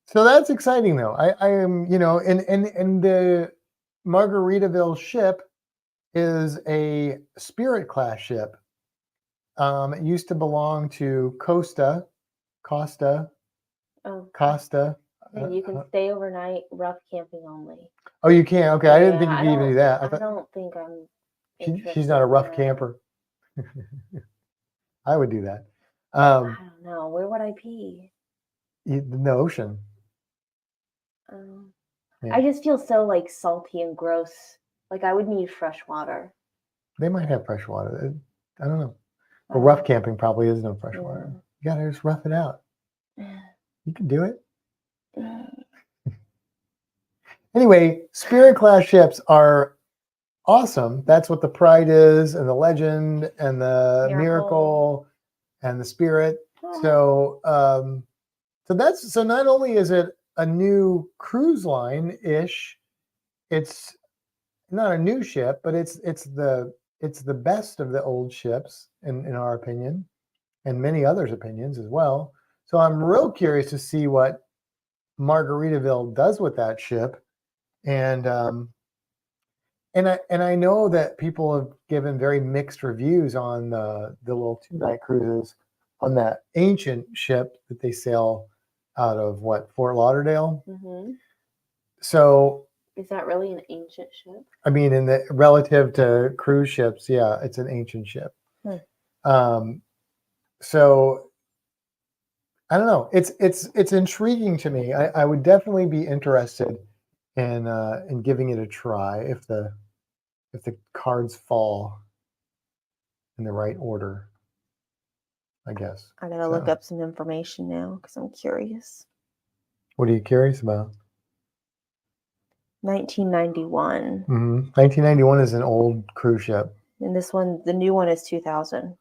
So that's exciting, though. I am, you know, and the Margaritaville ship is a Spirit class ship. It used to belong to Costa. Oh. Costa. And you can stay overnight, rough camping only. Oh, you can? Okay, I didn't think you could even do that. I don't think I'm. She's not a rough camper. I would do that. I don't know. Where would I pee? In the ocean. I just feel so like salty and gross. Like I would need fresh water. They might have fresh water. I don't know. But rough camping probably is no fresh water. You gotta just rough it out. You can do it. Anyway, Spirit class ships are awesome. That's what the Pride is, and the Legend, and the Miracle, and the Spirit. So, so not only is it a new cruise line ish, it's not a new ship, but it's the best of the old ships in our opinion, and many others' opinions as well. So I'm real curious to see what Margaritaville does with that ship, and I know that people have given very mixed reviews on the little 2-night cruises on that ancient ship that they sail out of Fort Lauderdale. Mm-hmm. So is that really an ancient ship? I mean, in the relative to cruise ships, yeah, it's an ancient ship. So I don't know. It's intriguing to me. I would definitely be interested in giving it a try if the cards fall in the right order, I guess. I gotta look up some information now because I'm curious. What are you curious about? 1991. 1991 is an old cruise ship. And this one, the new one is 2000.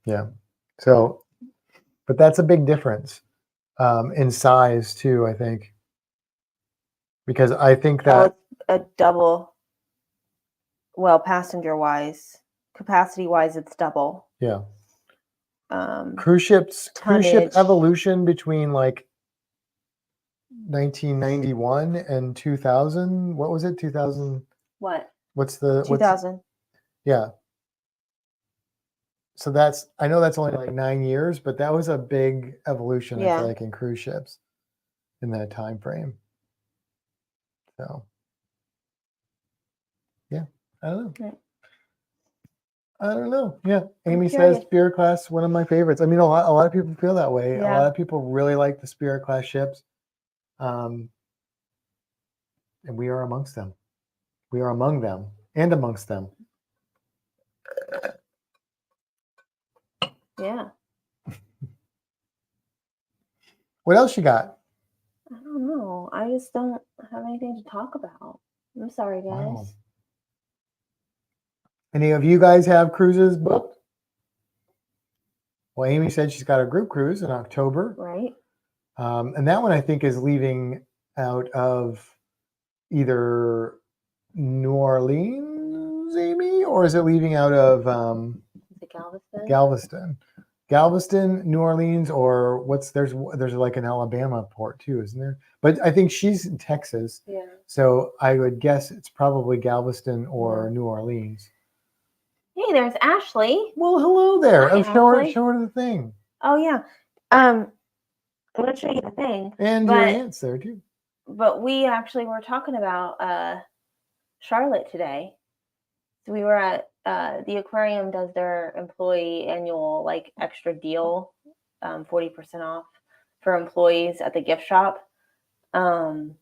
Yeah. So, but that's a big difference in size too, I think. Because I think that it's a double. Well, passenger-wise, capacity-wise, it's double. Yeah. Cruise ship evolution between like 1991 and 2000. What was it? 2000. What? What's the 2000? Yeah. So I know that's only like 9 years, but that was a big evolution. I feel like in cruise ships in that time frame. So yeah, I don't know. I don't know. Yeah, Amy says Spirit class, one of my favorites. I mean, a lot of people feel that way. Yeah. A lot of people really like the Spirit class ships, and we are amongst them. We are among them and amongst them. Yeah. What else you got? I don't know. I just don't have anything to talk about. I'm sorry, guys. Wow. Any of you guys have cruises booked? Well, Amy said she's got a group cruise in October. Right. And that one I think is leaving out of either New Orleans, Amy, or is it leaving out of Galveston? Galveston. Galveston, New Orleans, or there's like an Alabama port too, isn't there? But I think she's in Texas. Yeah. So I would guess it's probably Galveston or Yeah. New Orleans. Hey, there's Ashley. Well, hello there. Hi, Show her Ashley. the thing. Oh yeah. I'm gonna show you the thing. And your aunt's there too. But we actually were talking about Charlotte today. So we were at the aquarium does their employee annual like extra deal, 40% off for employees at the gift shop. And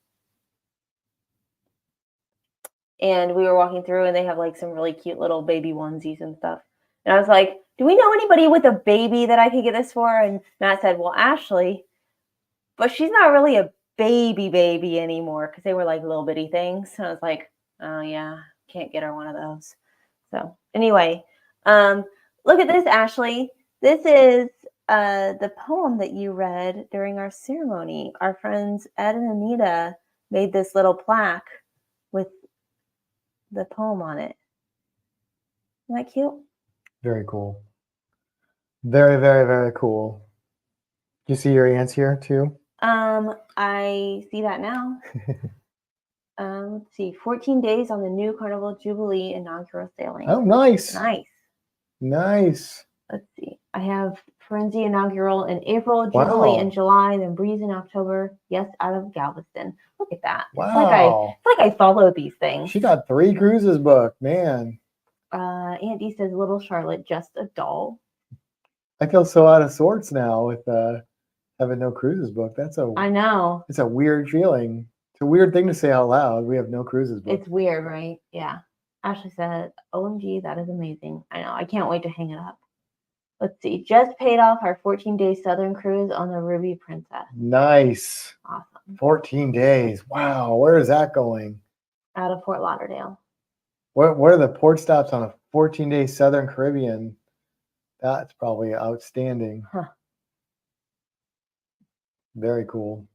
we were walking through and they have like some really cute little baby onesies and stuff. And I was like, do we know anybody with a baby that I could get this for? And Matt said, well, Ashley, but she's not really a baby anymore because they were like little bitty things. And I was like, oh yeah, can't get her one of those. So anyway, look at this, Ashley. This is the poem that you read during our ceremony. Our friends Ed and Anita made this little plaque with the poem on it. Isn't that cute? Very cool. Very, very, very cool. Do you see your aunts here too? I see that now. Let's see, 14 days on the new Carnival Jubilee inaugural sailing. Oh, nice. Nice. Let's see. I have Frenzy inaugural in April, Jubilee in July, then Breeze in October. Yes, out of Galveston. Look at that. Wow. It's like I follow these things. She got 3 cruises booked, man. Aunt Dee says Little Charlotte, just a doll. I feel so out of sorts now with having no cruises booked. I know. It's a weird feeling. It's a weird thing to say out loud. We have no cruises booked. It's weird, right? Yeah. Ashley said, OMG, that is amazing. I know. I can't wait to hang it up. Let's see. Just paid off our 14-day Southern cruise on the Ruby Princess. Nice. Awesome. 14 days. Wow. Where is that going? Out of Fort Lauderdale. What are the port stops on a 14-day Southern Caribbean? That's probably outstanding. Huh. Very cool.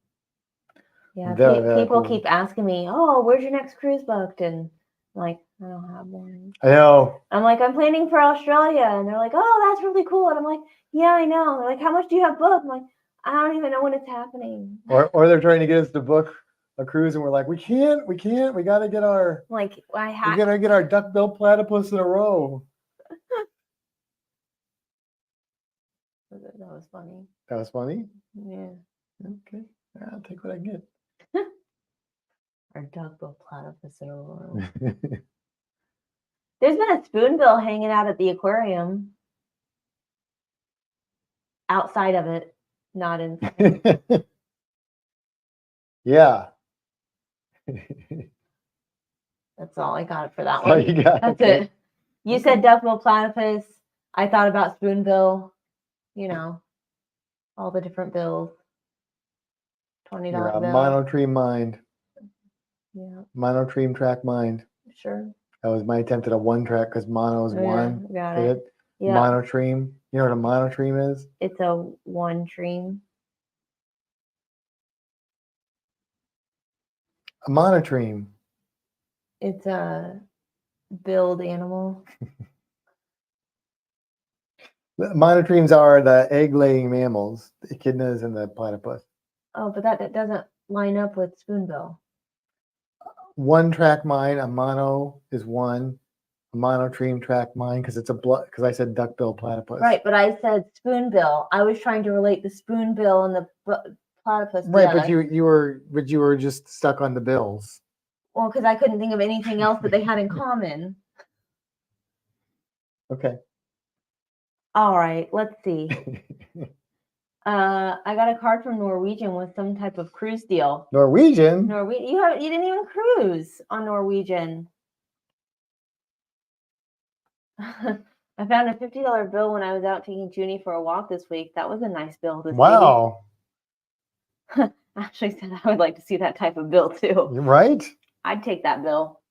Yeah. Very people cool. keep asking me, oh, where's your next cruise booked? And I'm like, I don't have one. I know. I'm like, I'm planning for Australia. And they're like, oh, that's really cool. And I'm like, yeah, I know. They're like, how much do you have booked? I'm like, I don't even know when it's happening. Or they're trying to get us to book a cruise and we're like, we can't. We got to get our we got to get our duck-billed platypus in a row. That was funny. That was funny? Yeah. Okay. I'll take what I get. Our duck-billed platypus in a row. There's been a spoonbill hanging out at the aquarium. Outside of it, not inside. Yeah. That's all I got for that That's all one. you got. That's it. You said duck-billed platypus. I thought about spoonbill. You know, all the different bills. $20 You're a bill. monotream mind. Yeah. Monotream track mind. Sure. That was my attempt at a one track because mono is one. Got it. Yeah. Monotream. You know what a monotream is? It's a one tream. A monotream. It's a billed animal. Monotremes are the egg-laying mammals, the echidnas and the platypus. Oh, but that doesn't line up with spoonbill. One track mind, a mono is one. A monotreme track mind because it's because I said duck-billed platypus. Right, but I said spoonbill. I was trying to relate the spoonbill and the platypus. Right, together. but you were just stuck on the bills. Well, because I couldn't think of anything else that they had in common. Okay. All right, let's see. I got a card from Norwegian with some type of cruise deal. Norwegian? You didn't even cruise on Norwegian. I found a $50 bill when I was out taking Junie for a walk this week. That was a nice bill. Wow. Ashley said I would like to see that type of bill too. Right? I'd take that bill.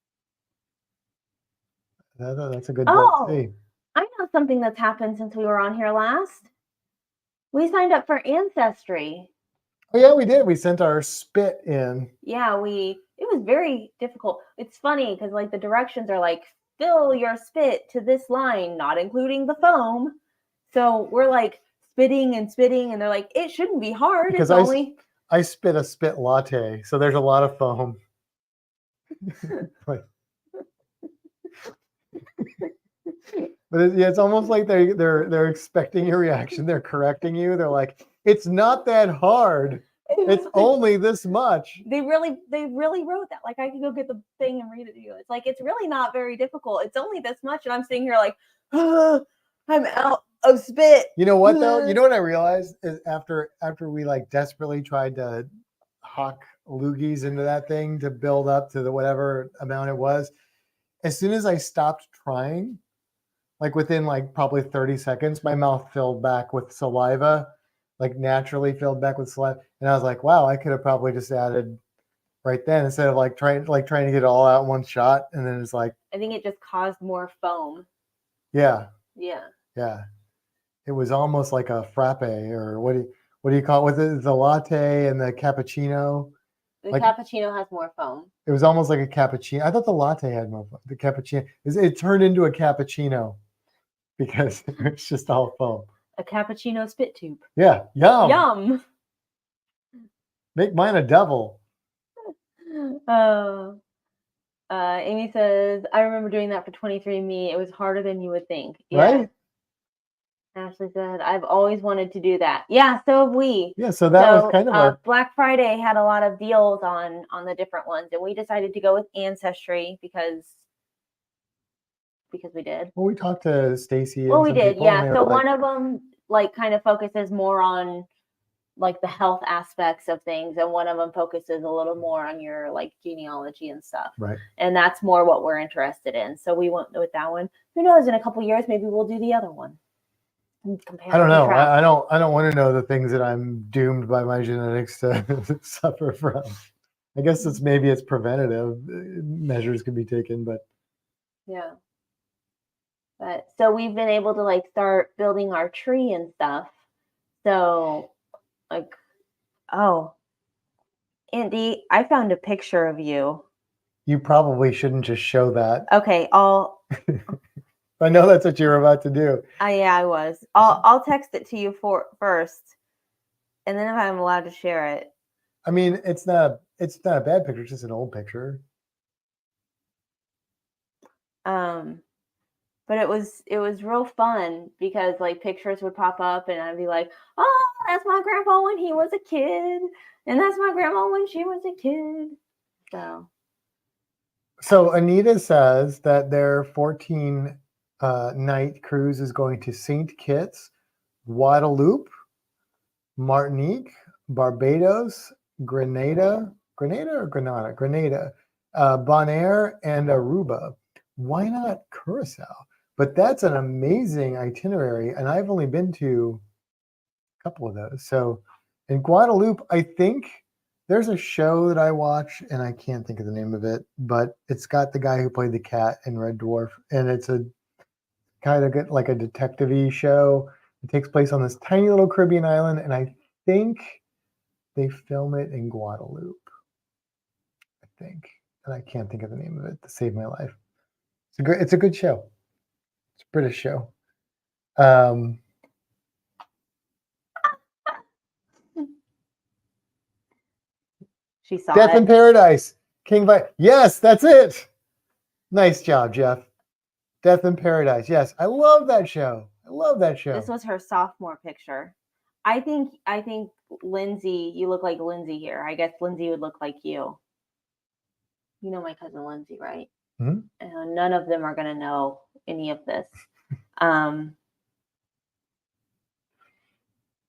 That's a good bill to see. I know something that's happened since we were on here last. We signed up for Ancestry. Oh yeah, we did. We sent our spit in. Yeah, it was very difficult. It's funny because like the directions are like, fill your spit to this line, not including the foam. So we're like spitting, and they're like, it shouldn't be hard. Because It's only I spit a spit latte, so there's a lot of foam. Like, but it's almost like they're expecting your reaction. They're correcting you. They're like, it's not that hard. It's only this much. They really wrote that. Like, I can go get the thing and read it to you. It's like, it's really not very difficult. It's only this much. And I'm sitting here like, I'm out of spit. You know what though? You know what I realized is after we like desperately tried to hock loogies into that thing to build up to the whatever amount it was, as soon as I stopped trying, like within like probably 30 seconds, my mouth filled back with saliva, like naturally filled back with saliva. And I was like, wow, I could have probably just added right then instead of like trying to get it all out in one shot. And then it's like, I think it just caused more foam. Yeah. Yeah. It was almost like a frappe, or what do you call it? With the latte and the cappuccino. The like, cappuccino has more foam. It was almost like a cappuccino. I thought the latte had more foam. The cappuccino, it turned into a cappuccino because it's just all foam. A cappuccino spit tube. Yeah. Yum. Yum. Make mine a double. Amy says, I remember doing that for 23andMe. It was harder than you would think. Yeah. Right? Ashley said, I've always wanted to do that. Yeah, so have we. Yeah, so that was kind of our... Black Friday had a lot of deals on the different ones, and we decided to go with Ancestry because we did. Well, we talked to Stacy. Well, we did, yeah. So one of them like kind of focuses more on like the health aspects of things, and one of them focuses a little more on your like genealogy and stuff. Right. And that's more what we're interested in. So we went with that one. Who knows? In a couple of years, maybe we'll do the other one. I don't know. I don't want to know the things that I'm doomed by my genetics to suffer from. I guess maybe it's preventative measures could be taken, but yeah. But so we've been able to like start building our tree and stuff. So like, oh, Andy, I found a picture of you. You probably shouldn't just show that. Okay, I know that's what you were about to do. Yeah, I was. I'll text it to you first, and then if I'm allowed to share it. I mean, it's not a bad picture. It's just an old picture. But it was real fun because like pictures would pop up, and I'd be like, oh, that's my grandpa when he was a kid, and that's my grandma when she was a kid. So Anita says that their 14 night cruise is going to St. Kitts, Guadeloupe, Martinique, Barbados, Grenada, Bonaire, and Aruba. Why not Curacao? But that's an amazing itinerary, and I've only been to a couple of those. So in Guadeloupe, I think there's a show that I watch, and I can't think of the name of it, but it's got the guy who played the cat in Red Dwarf, and it's a kind of like a detective-y show. It takes place on this tiny little Caribbean island, and I think they film it in Guadeloupe. I think, and I can't think of the name of it to save my life. It's a good show. It's a British show. She saw Death in Paradise. King by Yes, that's it. Nice job, Jeff. Death in Paradise. Yes, I love that show. This was her sophomore picture. I think Lindsay, you look like Lindsay here. I guess Lindsay would look like you. You know my cousin Lindsay, right? Mm-hmm. And none of them are going to know any of this.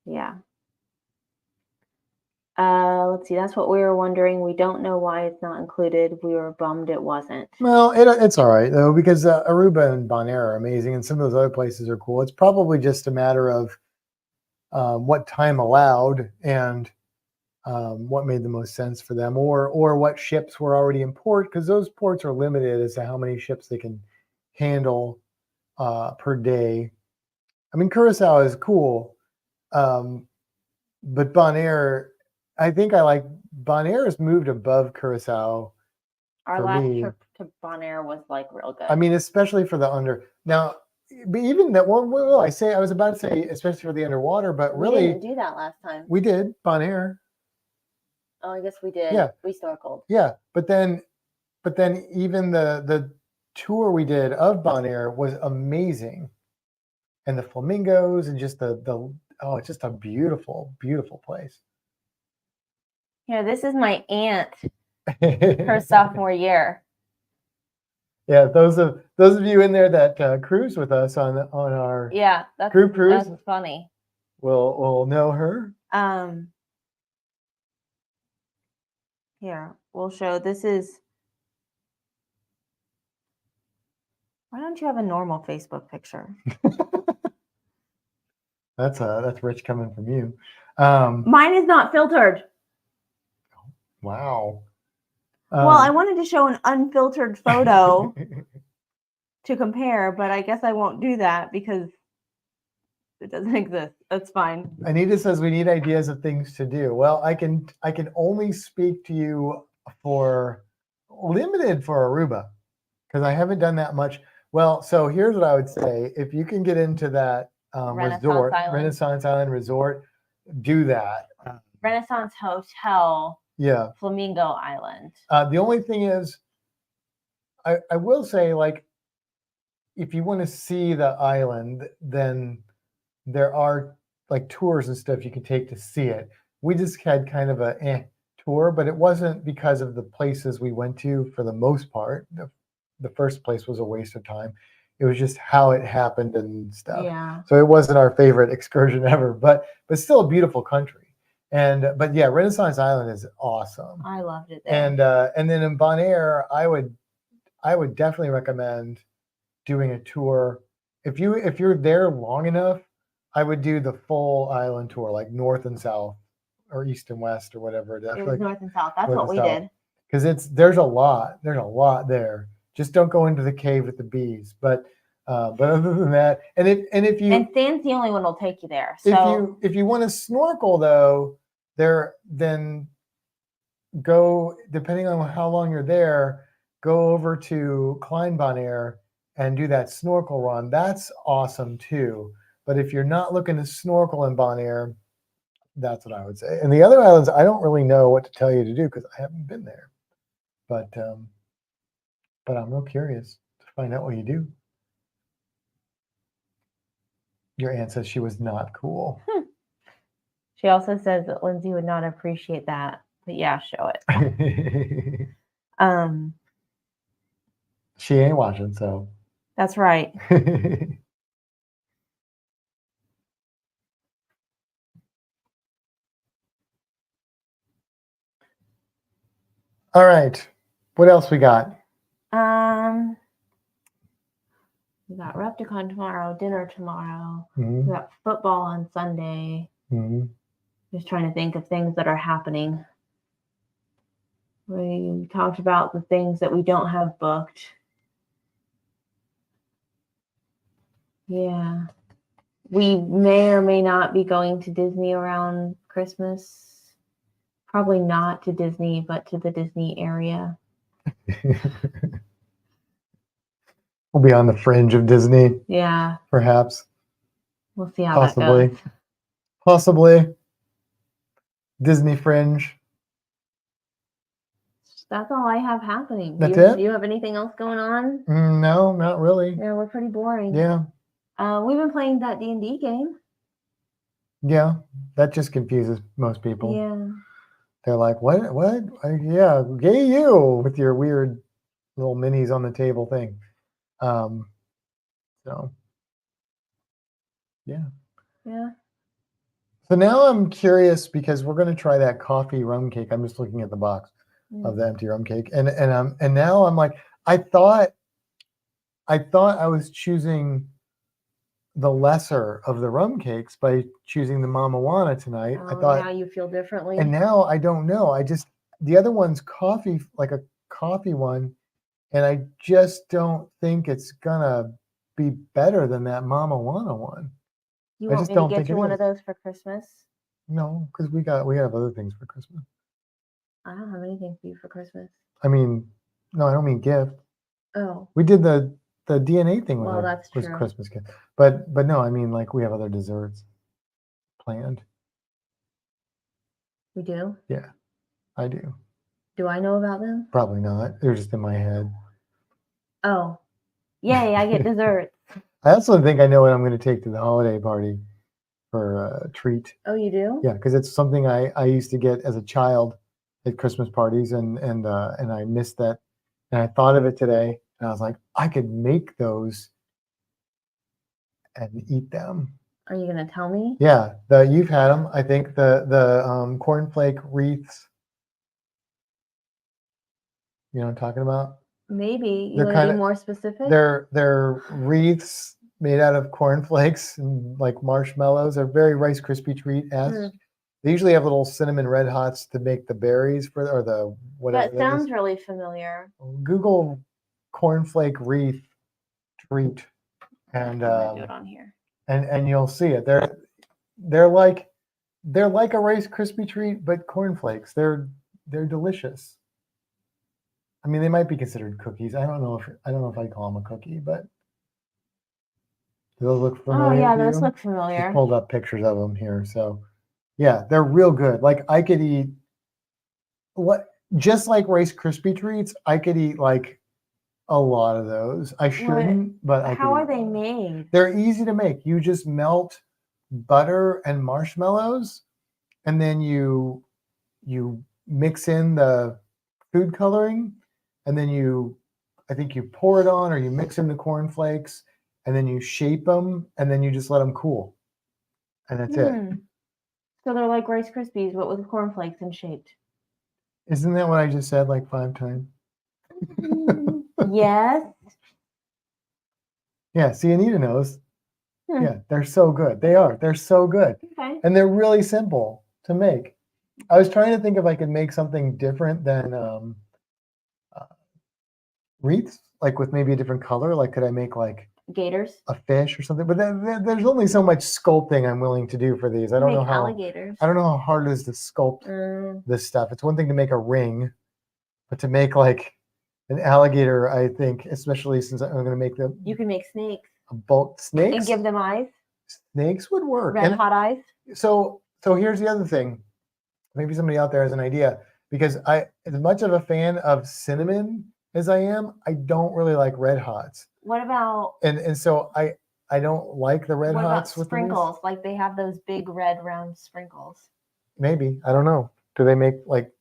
Yeah. Let's see. That's what we were wondering. We don't know why it's not included. We were bummed it wasn't. Well, it's all right though, because Aruba and Bonaire are amazing, and some of those other places are cool. It's probably just a matter of what time allowed and what made the most sense for them, or what ships were already in port, because those ports are limited as to how many ships they can handle per day. I mean, Curacao is cool, but Bonaire, I think Bonaire has moved above Curacao. Our last trip to Bonaire was like real good. I mean, especially for the under. Now, but even that one, well, I was about to say, especially for the underwater, but We really, didn't do that last time. we did Bonaire. Oh, I guess we did. Yeah. We snorkeled. Yeah, but then even the tour we did of Bonaire was amazing, and the flamingos and just the oh, it's just a beautiful, beautiful place. Here, this is my aunt, her sophomore year. Yeah, those of you in there that cruise with us on our Yeah, that's group cruise That's funny. will know her. Here, we'll show. This is. Why don't you have a normal Facebook picture? That's rich coming from you. Mine is not filtered. Wow. Well, I wanted to show an unfiltered photo to compare, but I guess I won't do that because it doesn't exist. That's fine. Anita says we need ideas of things to do. Well, I can only speak to you for limited for Aruba because I haven't done that much. Well, so here's what I would say: if you can get into that Renaissance Island resort, do that. Renaissance Hotel. Yeah. Flamingo Island. The only thing is, I will say, like, if you want to see the island, then there are like tours and stuff you can take to see it. We just had kind of a tour, but it wasn't because of the places we went to for the most part. The first place was a waste of time. It was just how it happened and stuff. Yeah. So it wasn't our favorite excursion ever, but still a beautiful country. But yeah, Renaissance Island is awesome. I loved it there. And then in Bonaire, I would definitely recommend doing a tour. If you're there long enough, I would do the full island tour, like north and south, or east and west, or whatever. It was north and south. That's what we did. Because there's a lot there. Just don't go into the cave with the bees. But other than that, and Stan's the only one who'll take you there. So if you want to snorkel though, then go, depending on how long you're there, go over to Klein Bonaire and do that snorkel run. That's awesome too. But if you're not looking to snorkel in Bonaire, that's what I would say. And the other islands, I don't really know what to tell you to do because I haven't been there. But I'm real curious to find out what you do. Your aunt says she was not cool. She also says that Lindsay would not appreciate that. But yeah, show it. She ain't watching, so. That's right. All right. What else we got? We got Repticon tomorrow, dinner tomorrow. Mm-hmm. We got football on Sunday. Mm-hmm. Just trying to think of things that are happening. We talked about the things that we don't have booked. Yeah. We may or may not be going to Disney around Christmas. Probably not to Disney, but to the Disney area. We'll be on the fringe of Disney. Yeah. Perhaps. We'll see how that goes. Possibly. Disney fringe. That's all I have happening. That's it? Do you have anything else going on? No, not really. Yeah, we're pretty boring. Yeah. We've been playing that D&D game. Yeah, that just confuses most people. Yeah. They're like, what? Yeah, gay you with your weird little minis on the table thing. So, yeah. Yeah. So now I'm curious because we're going to try that coffee rum cake. I'm just looking at the box of the empty rum cake, and now I'm like, I thought I was choosing the lesser of the rum cakes by choosing the Mama Juana tonight. Oh, I thought now you feel differently. And now I don't know. The other one's coffee, like a coffee one, and I just don't think it's gonna be better than that Mama Juana one. You want me to get you one of those for Christmas? No, because we have other things for Christmas. I don't have anything for you for Christmas. I mean, no, I don't mean gift. Oh. We did the the DNA thing was Well, a, that's was true. Christmas gift. But no, I mean like we have other desserts planned. We do. Yeah, I do. Do I know about them? Probably not. They're just in my head. Oh, yay! I get dessert. I also think I know what I'm going to take to the holiday party for a treat. Oh, you do? Yeah, because it's something I used to get as a child at Christmas parties, and I missed that. And I thought of it today, and I was like, I could make those and eat them. Are you gonna tell me? Yeah, you've had them. I think the cornflake wreaths. You know what I'm talking about? Maybe. You They're want to kind be of more specific? they're wreaths made out of cornflakes and like marshmallows. They're very Rice Krispie treat-esque. Mm. They usually have little cinnamon red hots to make the berries for or the whatever. That sounds really familiar. Google cornflake wreath treat, and I'm gonna do it on here. and you'll see it. They're like a Rice Krispie treat, but cornflakes. They're delicious. I mean, they might be considered cookies. I don't know if I call them a cookie, but do those look familiar? Oh yeah, to those you? look familiar. I pulled up pictures of them here, so yeah, they're real good. Like I could eat just like Rice Krispie treats. I could eat like a lot of those. I shouldn't, but I How could are eat they them. made? They're easy to make. You just melt butter and marshmallows, and then you mix in the food coloring, and then I think you pour it on, or you mix in the cornflakes, and then you shape them, and then you just let them cool, and that's it. So they're like Rice Krispies, but with cornflakes and shaped. Isn't that what I just said like 5 times? Yes. Yeah, see, Anita knows. Hmm. Yeah, they're so good. They are. They're so good. Okay. And they're really simple to make. I was trying to think if I could make something different than wreaths, like with maybe a different color. Like, could I make like Gators. a fish or something? But there's only so much sculpting I'm willing to do for these. I don't know how. Alligators. I don't know how hard it is to sculpt this stuff. It's one thing to make a ring, but to make like an alligator, I think, especially since I'm going to make them. You can make snakes. A bulk snakes. And give them eyes. Snakes would work. Red hot eyes. So here's the other thing. Maybe somebody out there has an idea, because as much of a fan of cinnamon as I am, I don't really like red hots. What about and so I don't like the red hots with sprinkles? Like they have those big red round sprinkles. Maybe, I don't know. Do they make like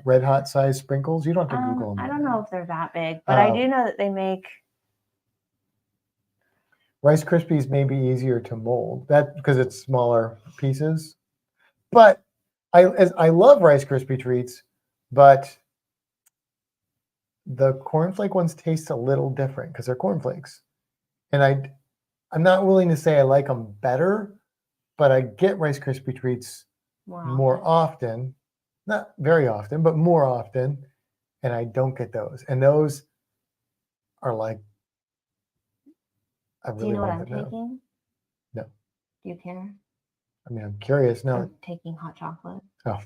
red hot size sprinkles? You don't have to Google them. I don't know if they're that big, but I do know that they make. Rice Krispies may be easier to mold, that because it's smaller pieces. But I love Rice Krispie treats, but the cornflake ones taste a little different because they're cornflakes. And I'm not willing to say I like them better, but I get Rice Krispie treats more often. Not very often, but more often. And I don't get those. And those are like, I really do you know what want I'm to know. taking? No. Do you care? I mean, I'm curious. No. I'm taking hot chocolate. Oh.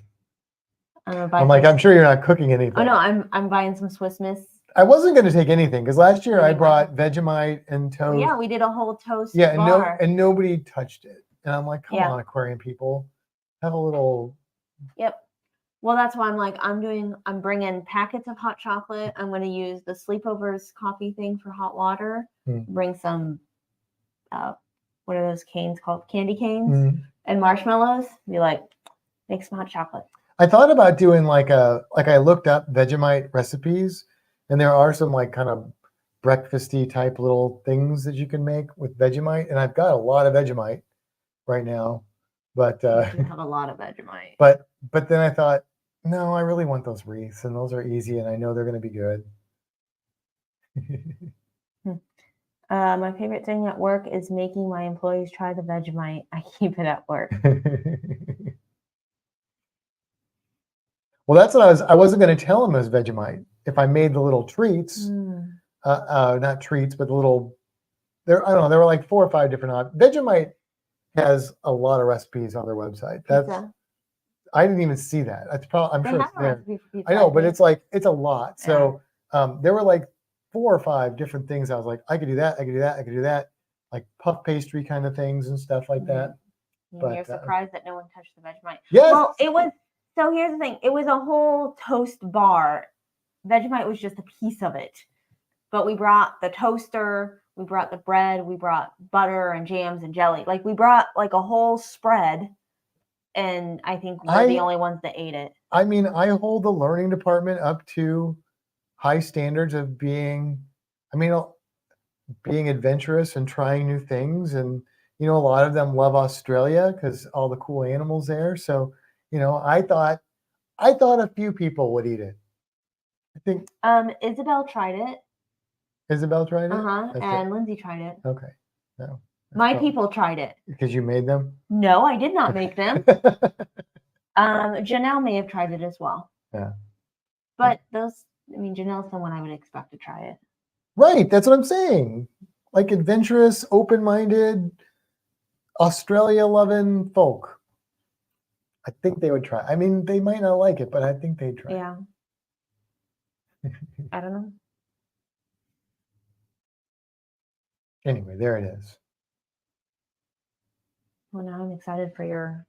I'm like, I'm sure you're not cooking anything. Oh no, I'm buying some Swiss Miss. I wasn't going to take anything because last year I brought Vegemite and toast. Oh, yeah, we did a whole toast. Yeah, bar. and nobody touched it. And I'm like, come on, aquarium people, have a little. Yep. Well, that's why I'm like, I'm bringing packets of hot chocolate. I'm going to use the sleepovers coffee thing for hot water. Bring some, what are those canes called? Candy canes and marshmallows. Be like, make some hot chocolate. I thought about doing I looked up Vegemite recipes, and there are some like kind of breakfasty type little things that you can make with Vegemite. And I've got a lot of Vegemite right now, but you have a lot of Vegemite. But then I thought, no, I really want those wreaths, and those are easy, and I know they're going to be good. My favorite thing at work is making my employees try the Vegemite. I keep it at work. Well, that's what I wasn't going to tell them it was Vegemite. If I made the little treats, not treats, but the little, I don't know, there were like 4 or 5 different. Vegemite has a lot of recipes on their website. I didn't even see that. That's probably, I'm sure it's there. I know, but it's a lot. So there were like 4 or 5 different things. I was like, I could do that. I could do that. I could do that. Like puff pastry kind of things and stuff like that. And But, you're surprised that no one touched the Vegemite. Yes. Well, it was. So here's the thing. It was a whole toast bar. Vegemite was just a piece of it. But we brought the toaster, we brought the bread, we brought butter and jams and jelly. Like we brought like a whole spread, and I think we're the only ones that ate it. I mean, I hold the learning department up to high standards of being adventurous and trying new things. And, a lot of them love Australia because all the cool animals there. So, I thought a few people would eat it. I think Isabel tried it. Isabel tried it? And Lindsay tried it. Okay. No. My people tried it. Because you made them? No, I did not make them. Janelle may have tried it as well. Yeah. But Janelle's someone I would expect to try it. Right. That's what I'm saying. Like adventurous, open-minded, Australia-loving folk. I think they would try. I mean, they might not like it, but I think they'd try. Yeah. I don't know. Anyway, there it is. Well, now I'm excited for your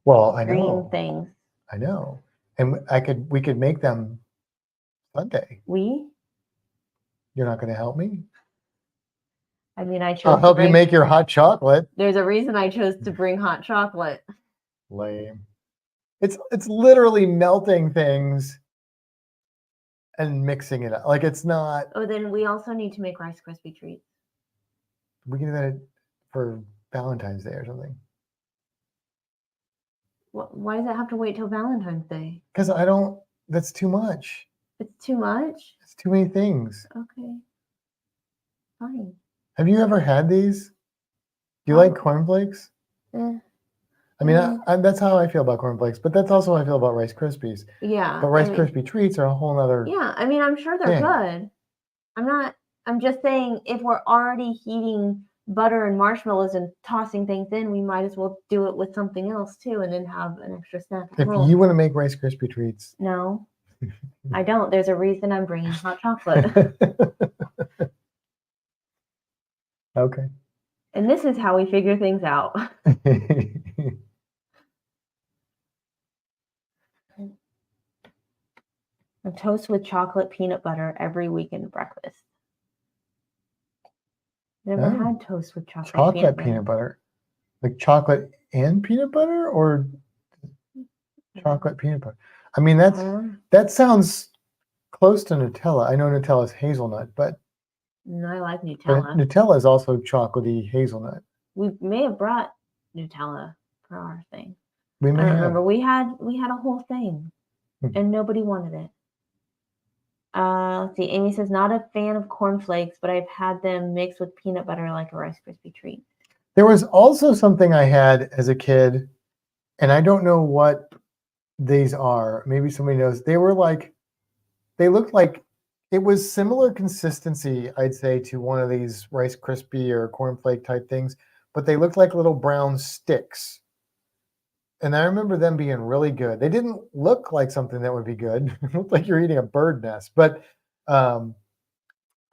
green things. I know. And we could make them Sunday. You're not going to help me? I mean, I'll help you make your hot chocolate. There's a reason I chose to bring hot chocolate. Lame. It's literally melting things and mixing it up. Like it's not. Oh, then we also need to make Rice Krispie treats. We can do that for Valentine's Day or something. Why does it have to wait till Valentine's Day? Because that's too much. It's too much? It's too many things. Okay. Fine. Have you ever had these? Do you like cornflakes? I mean, that's how I feel about cornflakes, but that's also how I feel about Rice Krispies. Yeah. But Rice Krispie treats are a whole nother. Yeah, I mean, I'm sure they're good. I'm just saying if we're already heating butter and marshmallows and tossing things in, we might as well do it with something else too and then have an extra snack at home. If you want to make Rice Krispie treats. No, I don't. There's a reason I'm bringing hot chocolate. Okay. And this is how we figure things out. A toast with peanut butter every weekend breakfast. Never had toast with chocolate peanut butter. Like chocolate and peanut butter or chocolate peanut butter? I mean, that sounds close to Nutella. I know Nutella is hazelnut, but I like Nutella. Nutella is also chocolatey hazelnut. We may have brought Nutella for our thing. I don't remember. We had a whole thing, and nobody wanted it. Let's see. Amy says, not a fan of cornflakes, but I've had them mixed with peanut butter like a Rice Krispie treat. There was also something I had as a kid, and I don't know what these are. Maybe somebody knows. They looked like it was similar consistency, I'd say, to one of these Rice Krispie or cornflake type things, but they looked like little brown sticks. And I remember them being really good. They didn't look like something that would be good. It looked like you're eating a bird nest, but I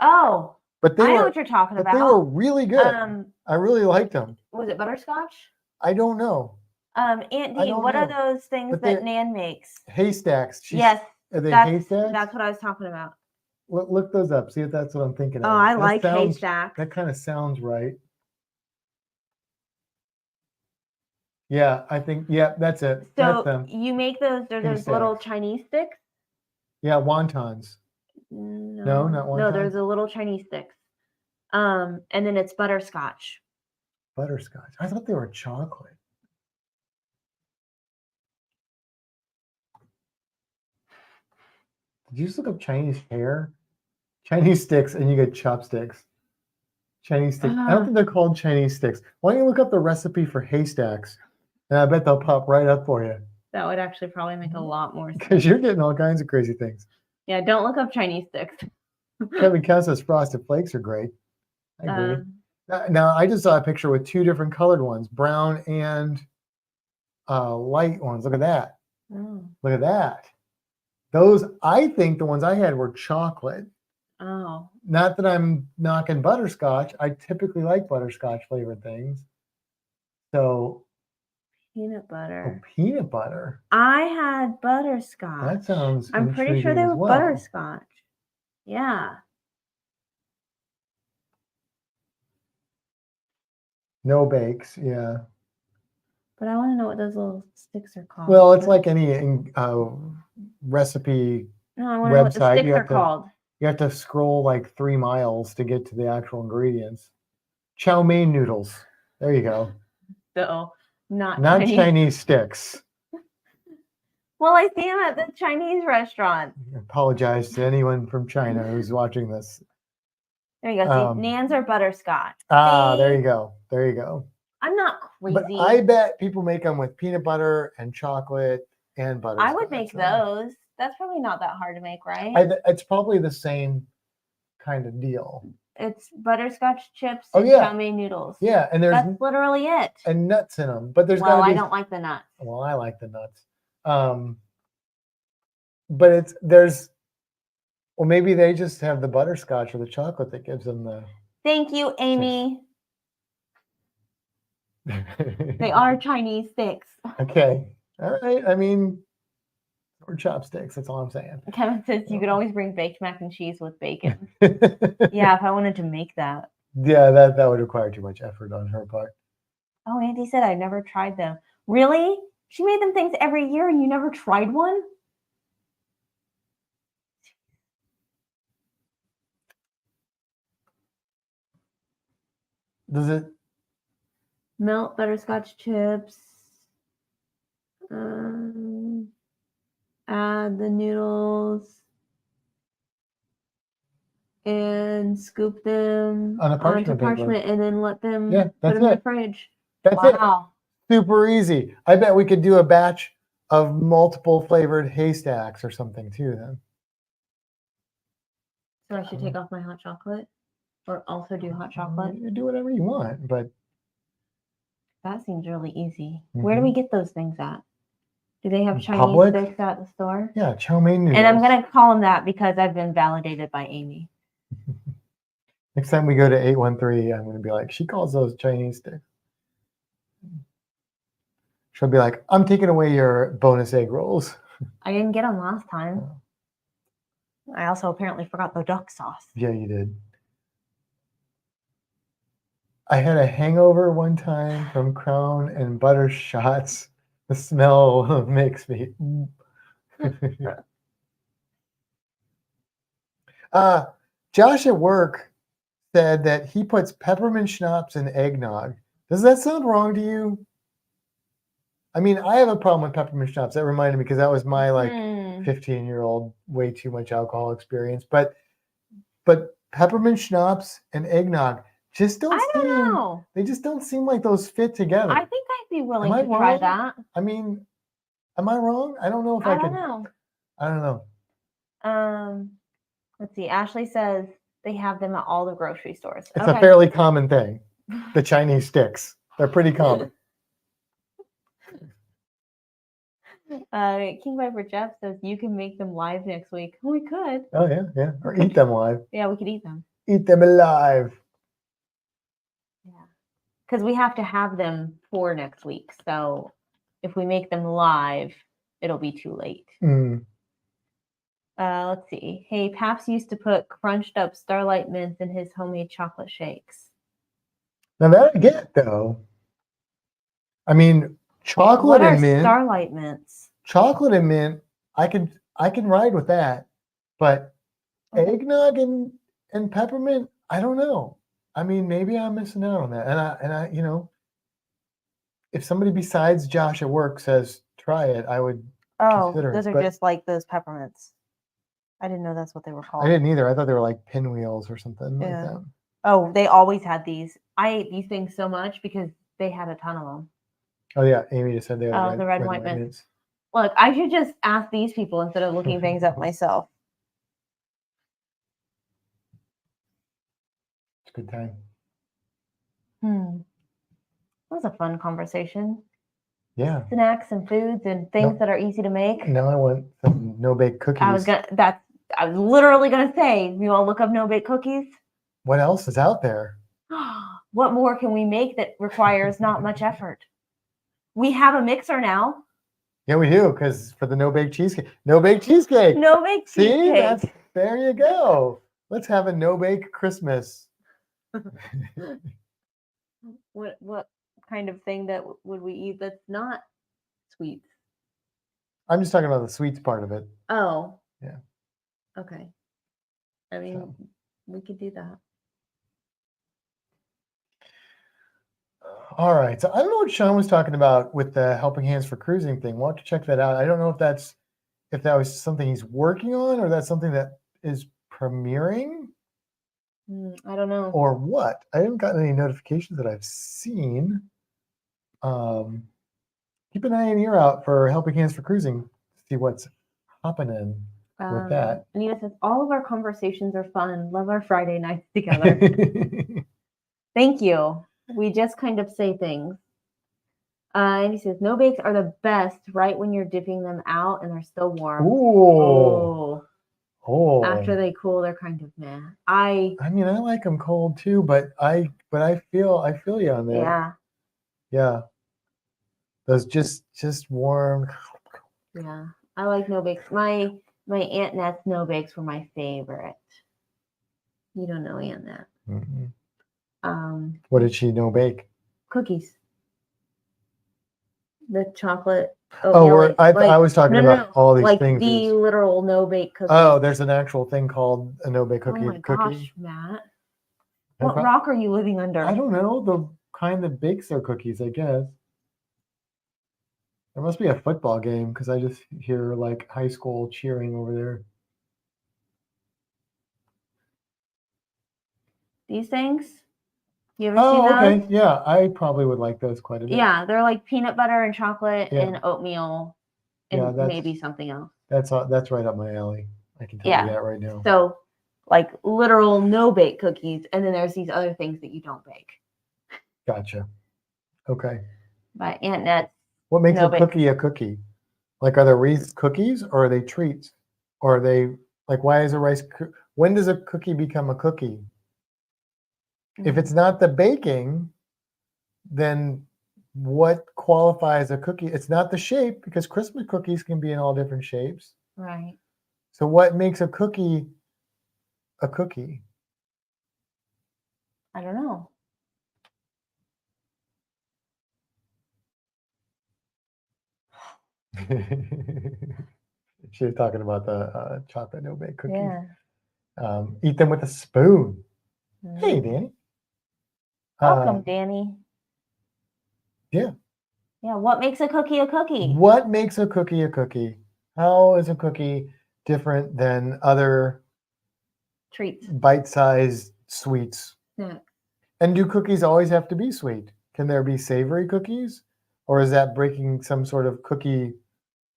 know what you're talking about. They were really good. I really liked them. Was it butterscotch? I don't know. Aunt Dean, what are those things that Nan makes? Haystacks. Yes. Are they haystacks? That's what I was talking about. Look those up. See if that's what I'm thinking of. Oh, I like haystacks. That kind of sounds right. Yeah, I think, that's it. So that's them. You make those, they're those little Chinese sticks? Yeah, wontons. No, not wontons. No, there's a little Chinese sticks. And then it's butterscotch. Butterscotch. I thought they were chocolate. Did you just look up Chinese hair? Chinese sticks and you get chopsticks. Chinese sticks. I don't think they're called Chinese sticks. Why don't you look up the recipe for haystacks? And I bet they'll pop right up for you. That would actually probably make a lot more sense. Because you're getting all kinds of crazy things. Yeah, don't look up Chinese sticks. Kevin Cass says frosted flakes are great. I agree. Now, I just saw a picture with 2 different colored ones, brown and light ones. Look at that. Oh. Look at that. Those, I think the ones I had were chocolate. Oh, Not that I'm knocking butterscotch. I typically like butterscotch flavored things. So, peanut butter. peanut butter. I had butterscotch. That sounds I'm pretty sure intriguing they as were well. butterscotch. Yeah. No bakes, yeah. But I want to know what those little sticks are called. Well, it's like any recipe No, I want to know what the website. sticks are called. You have to scroll like 3 miles to get to the actual ingredients. Chow mein noodles. There you go. So, not Chinese sticks. Well, I see them at the Chinese restaurant. I apologize to anyone from China who's watching this. There you go. See, Nan's are butterscotch. There you go. There you go. I'm not crazy. But I bet people make them with peanut butter and chocolate and butterscotch. I would make those. That's probably not that hard to make, right? It's probably the same kind of deal. It's butterscotch chips and chow mein noodles. Yeah, and that's literally it. And nuts in them, but there's I don't like the nuts. Well, I like the nuts. But well, maybe they just have the butterscotch or the chocolate that gives them the. Thank you, Amy. They are Chinese sticks. Okay. All right. I mean, or chopsticks. That's all I'm saying. Kevin says you could always bring baked mac and cheese with bacon. Yeah, if I wanted to make that. Yeah, that would require too much effort on her part. Oh, Andy said I never tried them. Really? She made them things every year and you never tried one? Does it? Melt butterscotch chips. Add the noodles. And scoop them on a onto parchment and then let them put them in the fridge. That's it. Super easy. I bet we could do a batch of multiple flavored haystacks or something too then. So I should take off my hot chocolate or also do hot chocolate? You do whatever you want, but that seems really easy. Where do we get those things at? Do they have Chinese sticks at the store? Yeah, chow mein noodles. And I'm going to call them that because I've been validated by Amy. Next time we go to 813, I'm going to be like, she calls those Chinese sticks. She'll be like, I'm taking away your bonus egg rolls. I didn't get them last time. I also apparently forgot the duck sauce. Yeah, you did. I had a hangover one time from Crown and butter shots. The smell makes me. Josh at work said that he puts peppermint schnapps in eggnog. Does that sound wrong to you? I mean, I have a problem with peppermint schnapps. That reminded me because that was my 15-year-old way too much alcohol experience. But peppermint schnapps and eggnog just don't know. They just don't seem like those fit together. I think I'd be willing to try that. I mean, am I wrong? I don't know if I could. I don't know. Let's see. Ashley says they have them at all the grocery stores. It's a fairly common thing. The Chinese sticks. They're pretty common. King Viper Jeff says you can make them live next week. Oh, we could. Oh yeah. Or eat them live. Yeah, we could eat them. Eat them alive. Yeah. Because we have to have them for next week. So if we make them live, it'll be too late. Let's see. Hey, Paps used to put crunched up Starlight Mints in his homemade chocolate shakes. Now that I get though. I mean, chocolate and mint. Starlight Mints? Chocolate and mint, I can ride with that. But eggnog and peppermint, I don't know. I mean, maybe I'm missing out on that. And I if somebody besides Josh at work says try it, I would consider those it. Are just like those peppermints. I didn't know that's what they were called. I didn't either. I thought they were like pinwheels or something like that. Oh, they always had these. I ate these things so much because they had a ton of them. Oh yeah, Amy just said they had the red and white mints. Look, I should just ask these people instead of looking things up myself. It's a good time. That was a fun conversation. Yeah. Snacks and foods and things that are easy to make. Now I want some no-bake cookies. I was literally gonna say, you want to look up no-bake cookies? What else is out there? What more can we make that requires not much effort? We have a mixer now. Yeah, we do, because for the no-bake cheesecake. No-bake cheesecake. No-bake See, cheesecake. there you go. Let's have a no-bake Christmas. What kind of thing that would we eat that's not sweets? I'm just talking about the sweets part of it. Oh. Yeah. Okay. I mean, So. we could do that. All right. So I don't know what Sean was talking about with the Helping Hands for Cruising thing. We'll have to check that out. I don't know if that was something he's working on or that's something that is premiering I don't know. or what. I haven't gotten any notifications that I've seen. Keep an eye and ear out for Helping Hands for Cruising to see what's happening with that. Anita says, all of our conversations are fun. Love our Friday nights together. Thank you. We just kind of say things. And he says, no bakes are the best right when you're dipping them out and they're still warm. Ooh. Oh. After they cool, they're kind of meh. I mean, I like them cold too, but I feel you on that. Yeah. Yeah. Those just warm. Yeah. I like no bakes. My Aunt Nat's no bakes were my favorite. You don't know Aunt Nat. Mm-hmm. What did she no bake? Cookies. The chocolate. I was talking about all these things. The literal no bake cookies. Oh, there's an actual thing called a no bake cookie. Oh my gosh, Matt. What rock are you living under? I don't know. The kind that bakes their cookies, I guess. There must be a football game because I just hear like high school cheering over there. These things? You ever seen those? Okay. Yeah, I probably would like those quite a bit. Yeah, they're like peanut butter and chocolate and oatmeal and maybe something else. That's right up my alley. I can tell you that right now. So, like literal no bake cookies, and then there's these other things that you don't bake. Gotcha. Okay. By Aunt Nat's. What makes a cookie a cookie? Like, are there Reese's cookies or are they treats? Or are they like, why is a rice? When does a cookie become a cookie? If it's not the baking, then what qualifies a cookie? It's not the shape because Christmas cookies can be in all different shapes. Right. So what makes a cookie a cookie? I don't know. She was talking about the chocolate no bake cookies. Yeah. Eat them with a spoon. Hey, Danny. Welcome, Danny. Yeah. Yeah. What makes a cookie a cookie? What makes a cookie a cookie? How is a cookie different than other treats, bite-sized sweets? Yeah. And do cookies always have to be sweet? Can there be savory cookies? Or is that breaking some sort of cookie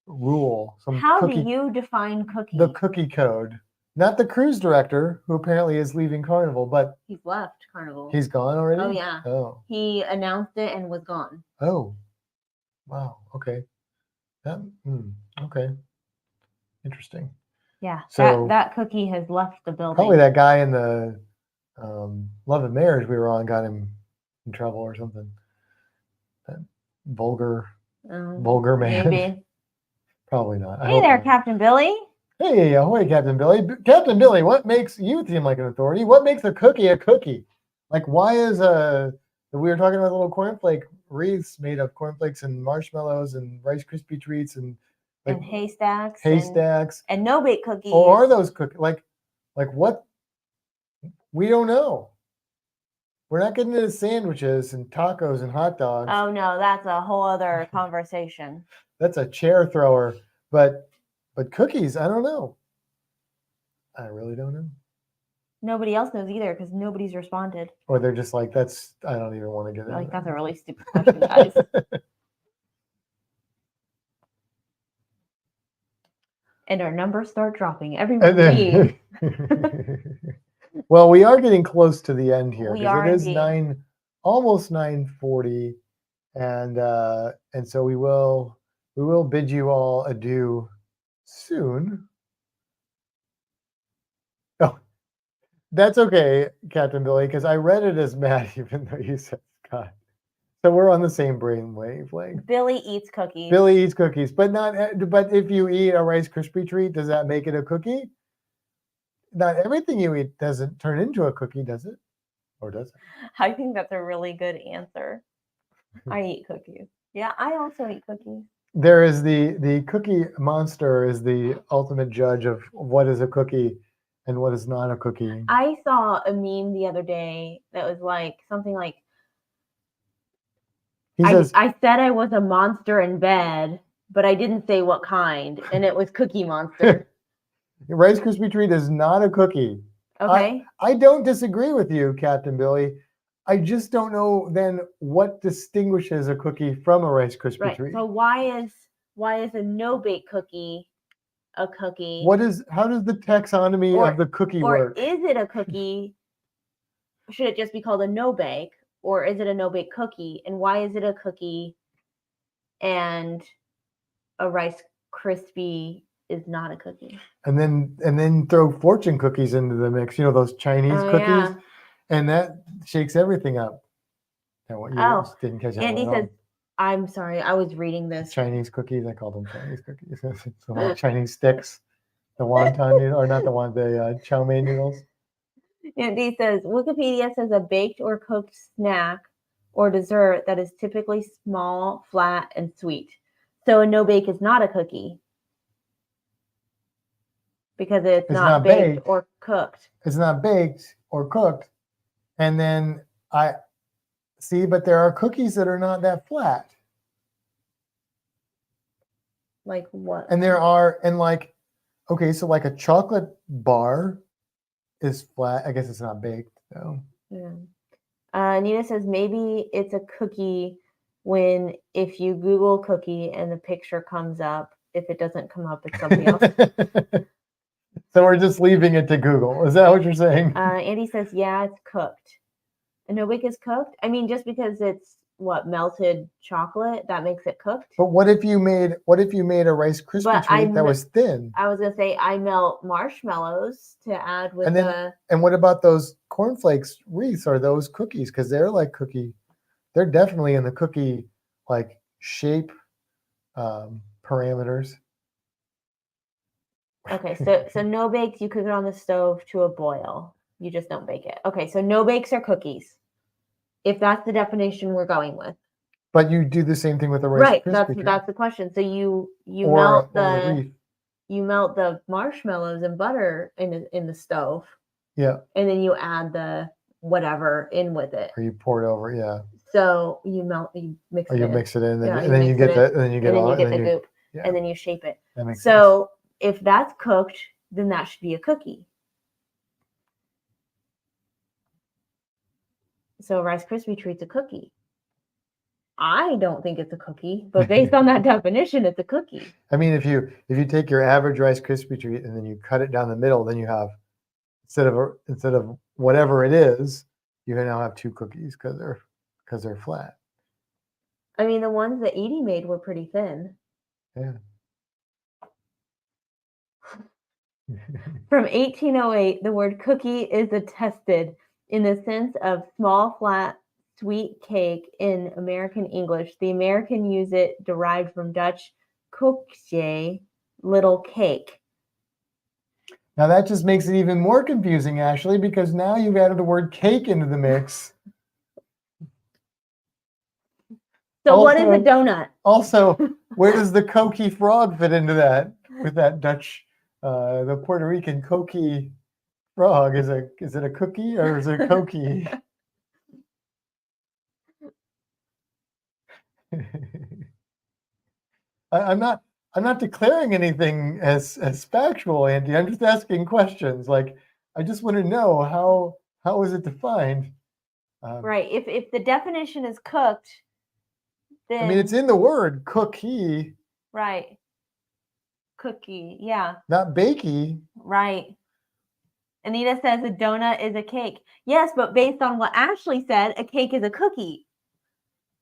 rule? How do you define cookie? The cookie code. Not the cruise director, who apparently is leaving Carnival, but he's left Carnival. He's gone already? Oh, yeah. Oh. He announced it and was gone. Oh. Wow. Okay. Okay. Interesting. Yeah. So that cookie has left the building. Probably that guy in the Love and Marriage we were on got him in trouble or something. That vulgar man. Maybe. Probably not. Hey there, Captain Billy. Hey, ahoy, Captain Billy. Captain Billy, what makes you seem like an authority? What makes a cookie a cookie? Like, why is we were talking about little cornflake wreaths made of cornflakes and marshmallows and Rice Krispie treats and like, and haystacks. And no bake cookies. Or are those cookies like what? We don't know. We're not getting into sandwiches and tacos and hot dogs. Oh no, that's a whole other conversation. That's a chair thrower. But cookies, I don't know. I really don't know. Nobody else knows either because nobody's responded. Or they're just like, I don't even want to get into like, that's a really stupid question, guys. And our numbers start dropping every week. Well, we are getting close to the end here because it is indeed. almost 9:40, and so we will bid you all adieu soon. That's okay, Captain Billy, because I read it as Matt, even though you said Scott. So we're on the same brain wavelength. Billy eats cookies. Billy eats cookies, but not. But if you eat a Rice Krispie treat, does that make it a cookie? Not everything you eat doesn't turn into a cookie, does it? Or does it? I think that's a really good answer. I eat cookies. Yeah, I also eat cookies. There is the cookie monster is the ultimate judge of what is a cookie and what is not a cookie. I saw a meme the other day that was like something like, He says, I said I was a monster in bed, but I didn't say what kind, and it was Cookie Monster. Rice Krispie treat is not a cookie. Okay. I don't disagree with you, Captain Billy. I just don't know then what distinguishes a cookie from a Rice Krispie Right. treat. So why is a no-bake cookie a cookie? How does the taxonomy of the cookie work? Or is it a cookie? Should it just be called a no-bake? Or is it a no-bake cookie? And why is it a cookie and a Rice Krispie is not a cookie? And then throw fortune cookies into the mix. You know, those Chinese cookies? Yeah. And that shakes everything up. And what you just didn't catch that Andy one at says, I'm sorry, I was reading this. Chinese cookies, I call them Chinese cookies. It's the Chinese sticks, the wonton noodle, or not the chow mein noodles. Andy says, Wikipedia says a baked or cooked snack or dessert that is typically small, flat, and sweet. So a no-bake is not a cookie because it's not baked or cooked. It's not baked or cooked. And then but there are cookies that are not that flat. Like what? And okay, so like a chocolate bar is flat. I guess it's not baked though. Yeah. Nina says maybe it's a cookie if you Google cookie and the picture comes up. If it doesn't come up, it's something else. So we're just leaving it to Google. Is that what you're saying? Andy says, yeah, it's cooked. A no-bake is cooked? I mean, just because it's melted chocolate, that makes it cooked? But what if you made a Rice Krispie treat that was thin? I was gonna say I melt marshmallows to add with And what about those cornflakes wreaths? Are those cookies? Because they're like cookie. They're definitely in the cookie like shape parameters. Okay, so no bakes, you cook it on the stove to a boil. You just don't bake it. Okay, so no bakes are cookies. If that's the definition we're going with. But you do the same thing with a Rice Krispie treat. That's the question. So you melt the marshmallows and butter in the stove. Yeah. And then you add the whatever in with it. Or you pour it over, yeah. So you mix it. You mix it in, and then you get the goop, yeah. and then you shape it. That makes sense. If that's cooked, then that should be a cookie. So Rice Krispie treat's a cookie. I don't think it's a cookie, but based on that definition, it's a cookie. I mean, if you take your average Rice Krispie treat and then you cut it down the middle, then you have instead of whatever it is, you now have two cookies because they're flat. I mean, the ones that Edie made were pretty thin. Yeah. From 1808, the word cookie is attested in the sense of small, flat, sweet cake in American English. The American use it derived from Dutch koekje, little cake. Now that just makes it even more confusing, Ashley, because now you've added the word cake into the mix. So what is a donut? Also, where does the coqui frog fit into that with that Dutch, the Puerto Rican coqui frog? Is it a cookie or is it a coqui? I'm not declaring anything as factual, Andy. I'm just asking questions. Like, I just want to know how is it defined? Right. If the definition is cooked, then I mean, it's in the word cookie. Right. Cookie. Yeah. Not bakey. Right. Anita says a donut is a cake. Yes, but based on what Ashley said, a cake is a cookie.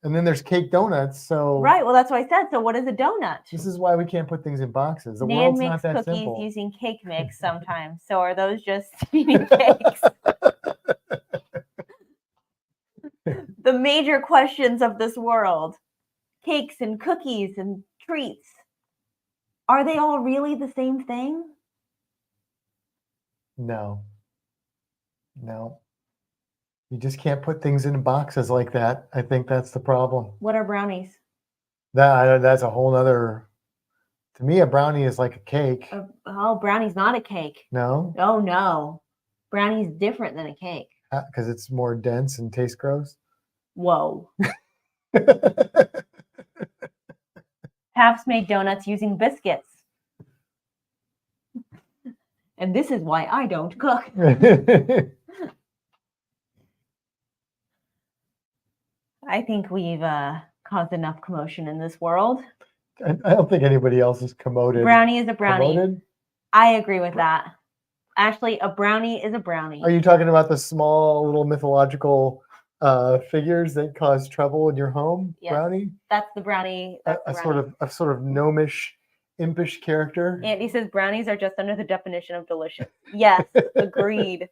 And then there's cake donuts. So right. Well, that's what I said. So what is a donut? This is why we can't put things in boxes. The Nan world's makes not that cookies simple. using cake mix sometimes. So are those just eating cakes? the major questions of this world. Cakes and cookies and treats. Are they all really the same thing? No. No. You just can't put things in boxes like that. I think that's the problem. What are brownies? That's a whole nother. To me, a brownie is like a cake. Oh, brownie's not a cake. No? Oh, no. Brownie's different than a cake. Because it's more dense and tastes gross. Whoa. Pabst made donuts using biscuits. And this is why I don't cook. I think we've caused enough commotion in this world. I don't think anybody else is commoded. Brownie is a brownie. Commoded? I agree with that. Actually, a brownie is a brownie. Are you talking about the small little mythological figures that cause trouble in your home? Yes. Brownie? That's the brownie. A sort of gnomish, impish character. Andy says brownies are just under the definition of delicious. Yes, agreed.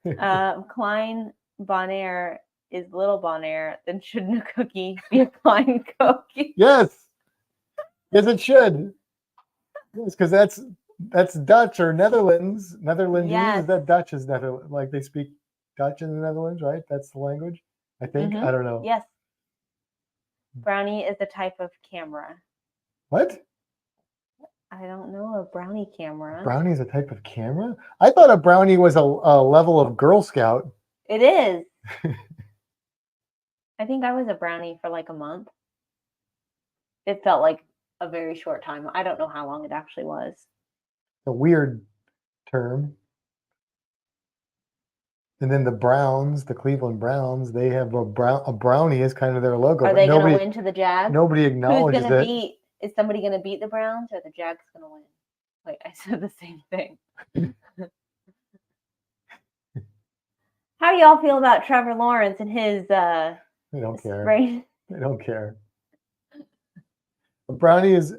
Klein Bonaire is little Bonaire. Then shouldn't a cookie be a Klein cookie? Yes. Yes, it should. Yes, because that's Dutch or Netherlands. Netherlands Yes. uses that Dutch as Netherlands. Like they speak Dutch in the Netherlands, right? That's the language, I think. I don't know. Yes. Brownie is a type of camera. What? I don't know a brownie camera. Brownie is a type of camera? I thought a brownie was a level of Girl Scout. It is. I think I was a brownie for like a month. It felt like a very short time. I don't know how long it actually was. A weird term. And then the Browns, the Cleveland Browns, they have a brownie is kind of their logo. Are they going to win to the Jags? Nobody acknowledges Who's going to it. beat? Is somebody going to beat the Browns or the Jags going to win? Wait, I said the same thing. How do y'all feel about Trevor Lawrence and his They don't care. spray? They don't care. A brownie is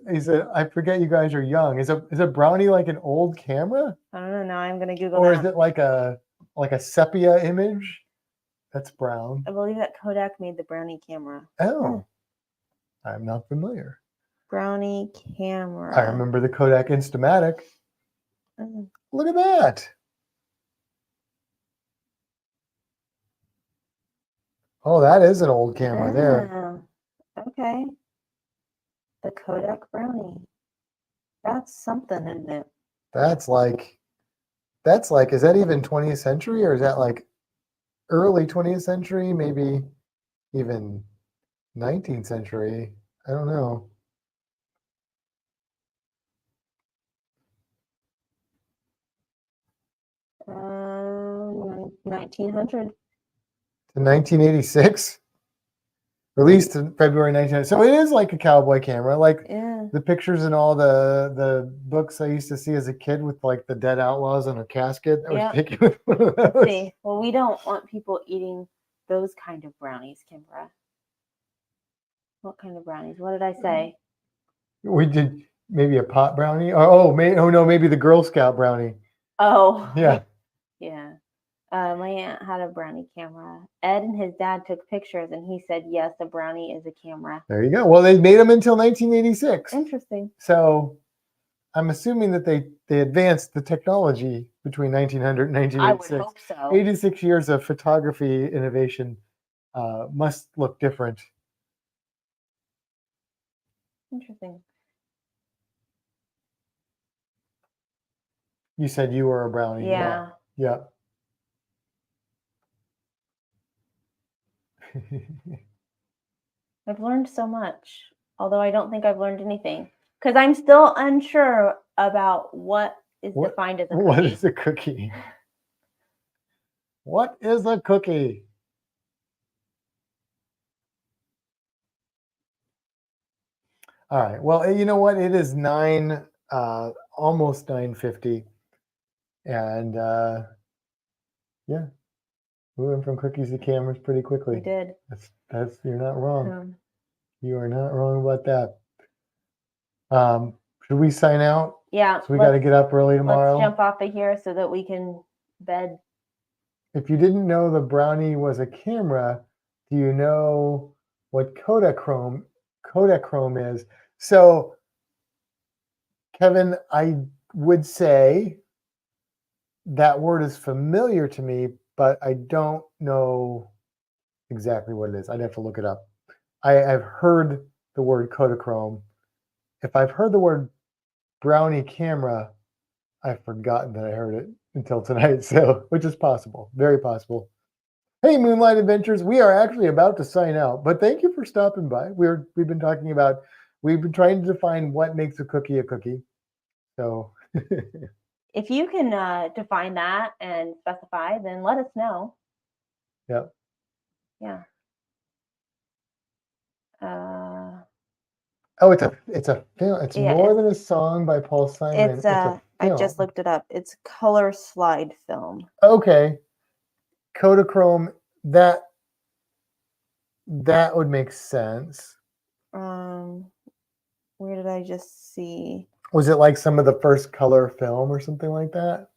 I forget you guys are young. Is a brownie like an old camera? I don't know. Now I'm going to Google Or that. is it like a sepia image? That's brown. I believe that Kodak made the brownie camera. Oh. I'm not familiar. Brownie camera. I remember the Kodak Instamatic. Look at that. Oh, that is an old camera there. Okay. The Kodak brownie. That's something, isn't it? That's like, is that even 20th century or is that like early 20th century? Maybe even 19th century. I don't know. Um, 1900. To 1986. Released in February 1900. So it is like a cowboy camera. Like the pictures in all the books I used to see as a kid with like the dead outlaws on a casket. I was picking with one of those. See, well, we don't want people eating those kind of brownies, Kimbra. What kind of brownies? What did I say? We did maybe a pot brownie. Maybe the Girl Scout brownie. Oh. Yeah. Yeah. My aunt had a brownie camera. Ed and his dad took pictures, and he said, yes, a brownie is a camera. There you go. Well, they made them until 1986. Interesting. So I'm assuming that they advanced the technology between 1900 and 1986. I would hope so. 86 years of photography innovation must look different. Interesting. You said you were a brownie. Yeah. Yeah. I've learned so much, although I don't think I've learned anything because I'm still unsure about what is defined as a cookie. What is a cookie? What is a cookie? All right. Well, you know what? It is almost 9:50, and yeah, we went from cookies to cameras pretty quickly. We did. That's you're not wrong. You are not wrong about that. Should we sign out? Yeah. So we got to get up early tomorrow. Let's jump off of here so that we can bed. If you didn't know the brownie was a camera, Do you know what Kodachrome is? So, Kevin, I would say that word is familiar to me, but I don't know exactly what it is. I'd have to look it up. I've heard the word Kodachrome. If I've heard the word brownie camera, I've forgotten that I heard it until tonight. So, which is possible, very possible. Hey, Moonlight Adventures, we are actually about to sign out, but thank you for stopping by. We've been talking about, we've been trying to define what makes a cookie a cookie. So, If you can define that and specify, then let us know. yeah. Yeah. Oh, it's a film. It's Yeah, more than a song by Paul Simon. It's a I just film. looked it up. It's color slide film. Okay. Kodachrome, that would make sense. Where did I just see? Was it like some of the first color film or something like that?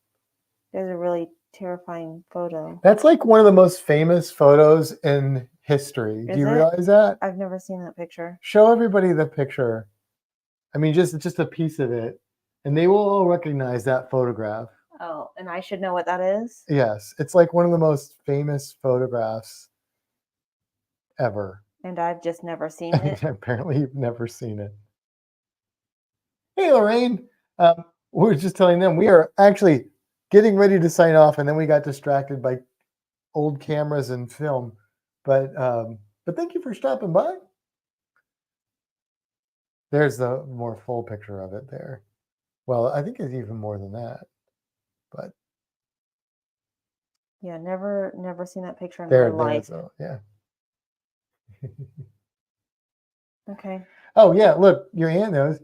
There's a really terrifying photo. That's like one of the most famous photos in history. Do you realize that? I've never seen that picture. Show everybody the picture. I mean, just a piece of it, and they will all recognize that photograph. Oh, and I should know what that is? Yes, it's like one of the most famous photographs ever. And I've just never seen it. Apparently, you've never seen it. Hey, Lorraine. We were just telling them we are actually getting ready to sign off, and then we got distracted by old cameras and film. But thank you for stopping by. There's the more full picture of it there. Well, I think it's even more than that. But yeah, never seen that picture in my life. So, yeah. Okay. Oh yeah, look, your aunt knows.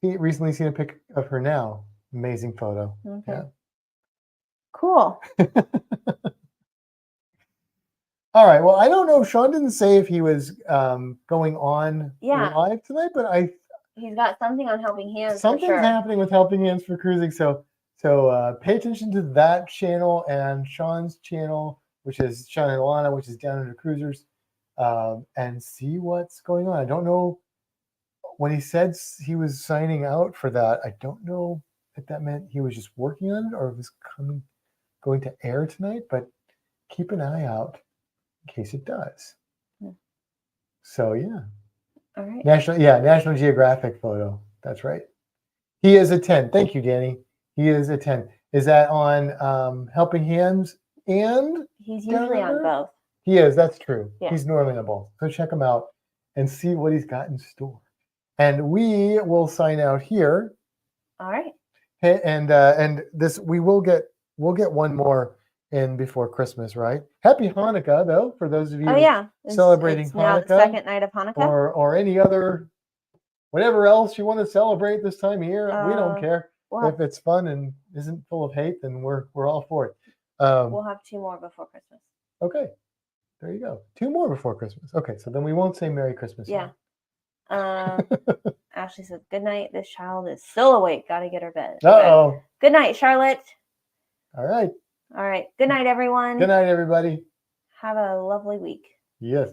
He recently seen a pic of her now. Amazing photo. Okay. Yeah. Cool. All right. Well, I don't know. Sean didn't say if he was going on live tonight, but he's got something on Helping Hands. Something's happening with Helping Hands for Cruising. So pay attention to that channel and Sean's channel, which is Sean and Alana, which is Down Under Cruisers, and see what's going on. I don't know. When he said he was signing out for that, I don't know if that meant he was just working on it or it was going to air tonight, but keep an eye out in case it does. Yeah. So yeah. All right. National Geographic photo. That's right. He is a 10. Thank you, Danny. He is a 10. Is that on Helping Hands and he's usually on both. He is, that's true. Yeah. He's normally on both. So check him out and see what he's got in store. And we will sign out here. All right. And this we'll get one more in before Christmas, right? Happy Hanukkah, though, for those of you celebrating it's Hanukkah. Now the second night of Hanukkah. Or any other, whatever else you want to celebrate this time of year. We don't care. If it's fun and isn't full of hate, then we're all for it. We'll have 2 more before Christmas. Okay. There you go. 2 more before Christmas. Okay, so then we won't say Merry Christmas. Yeah. Ashley says, good night. This child is still awake. Got to get her bed. Uh-oh. Good night, Charlotte. All right. All right. Good night, everyone. Good night, everybody. Have a lovely week. Yes.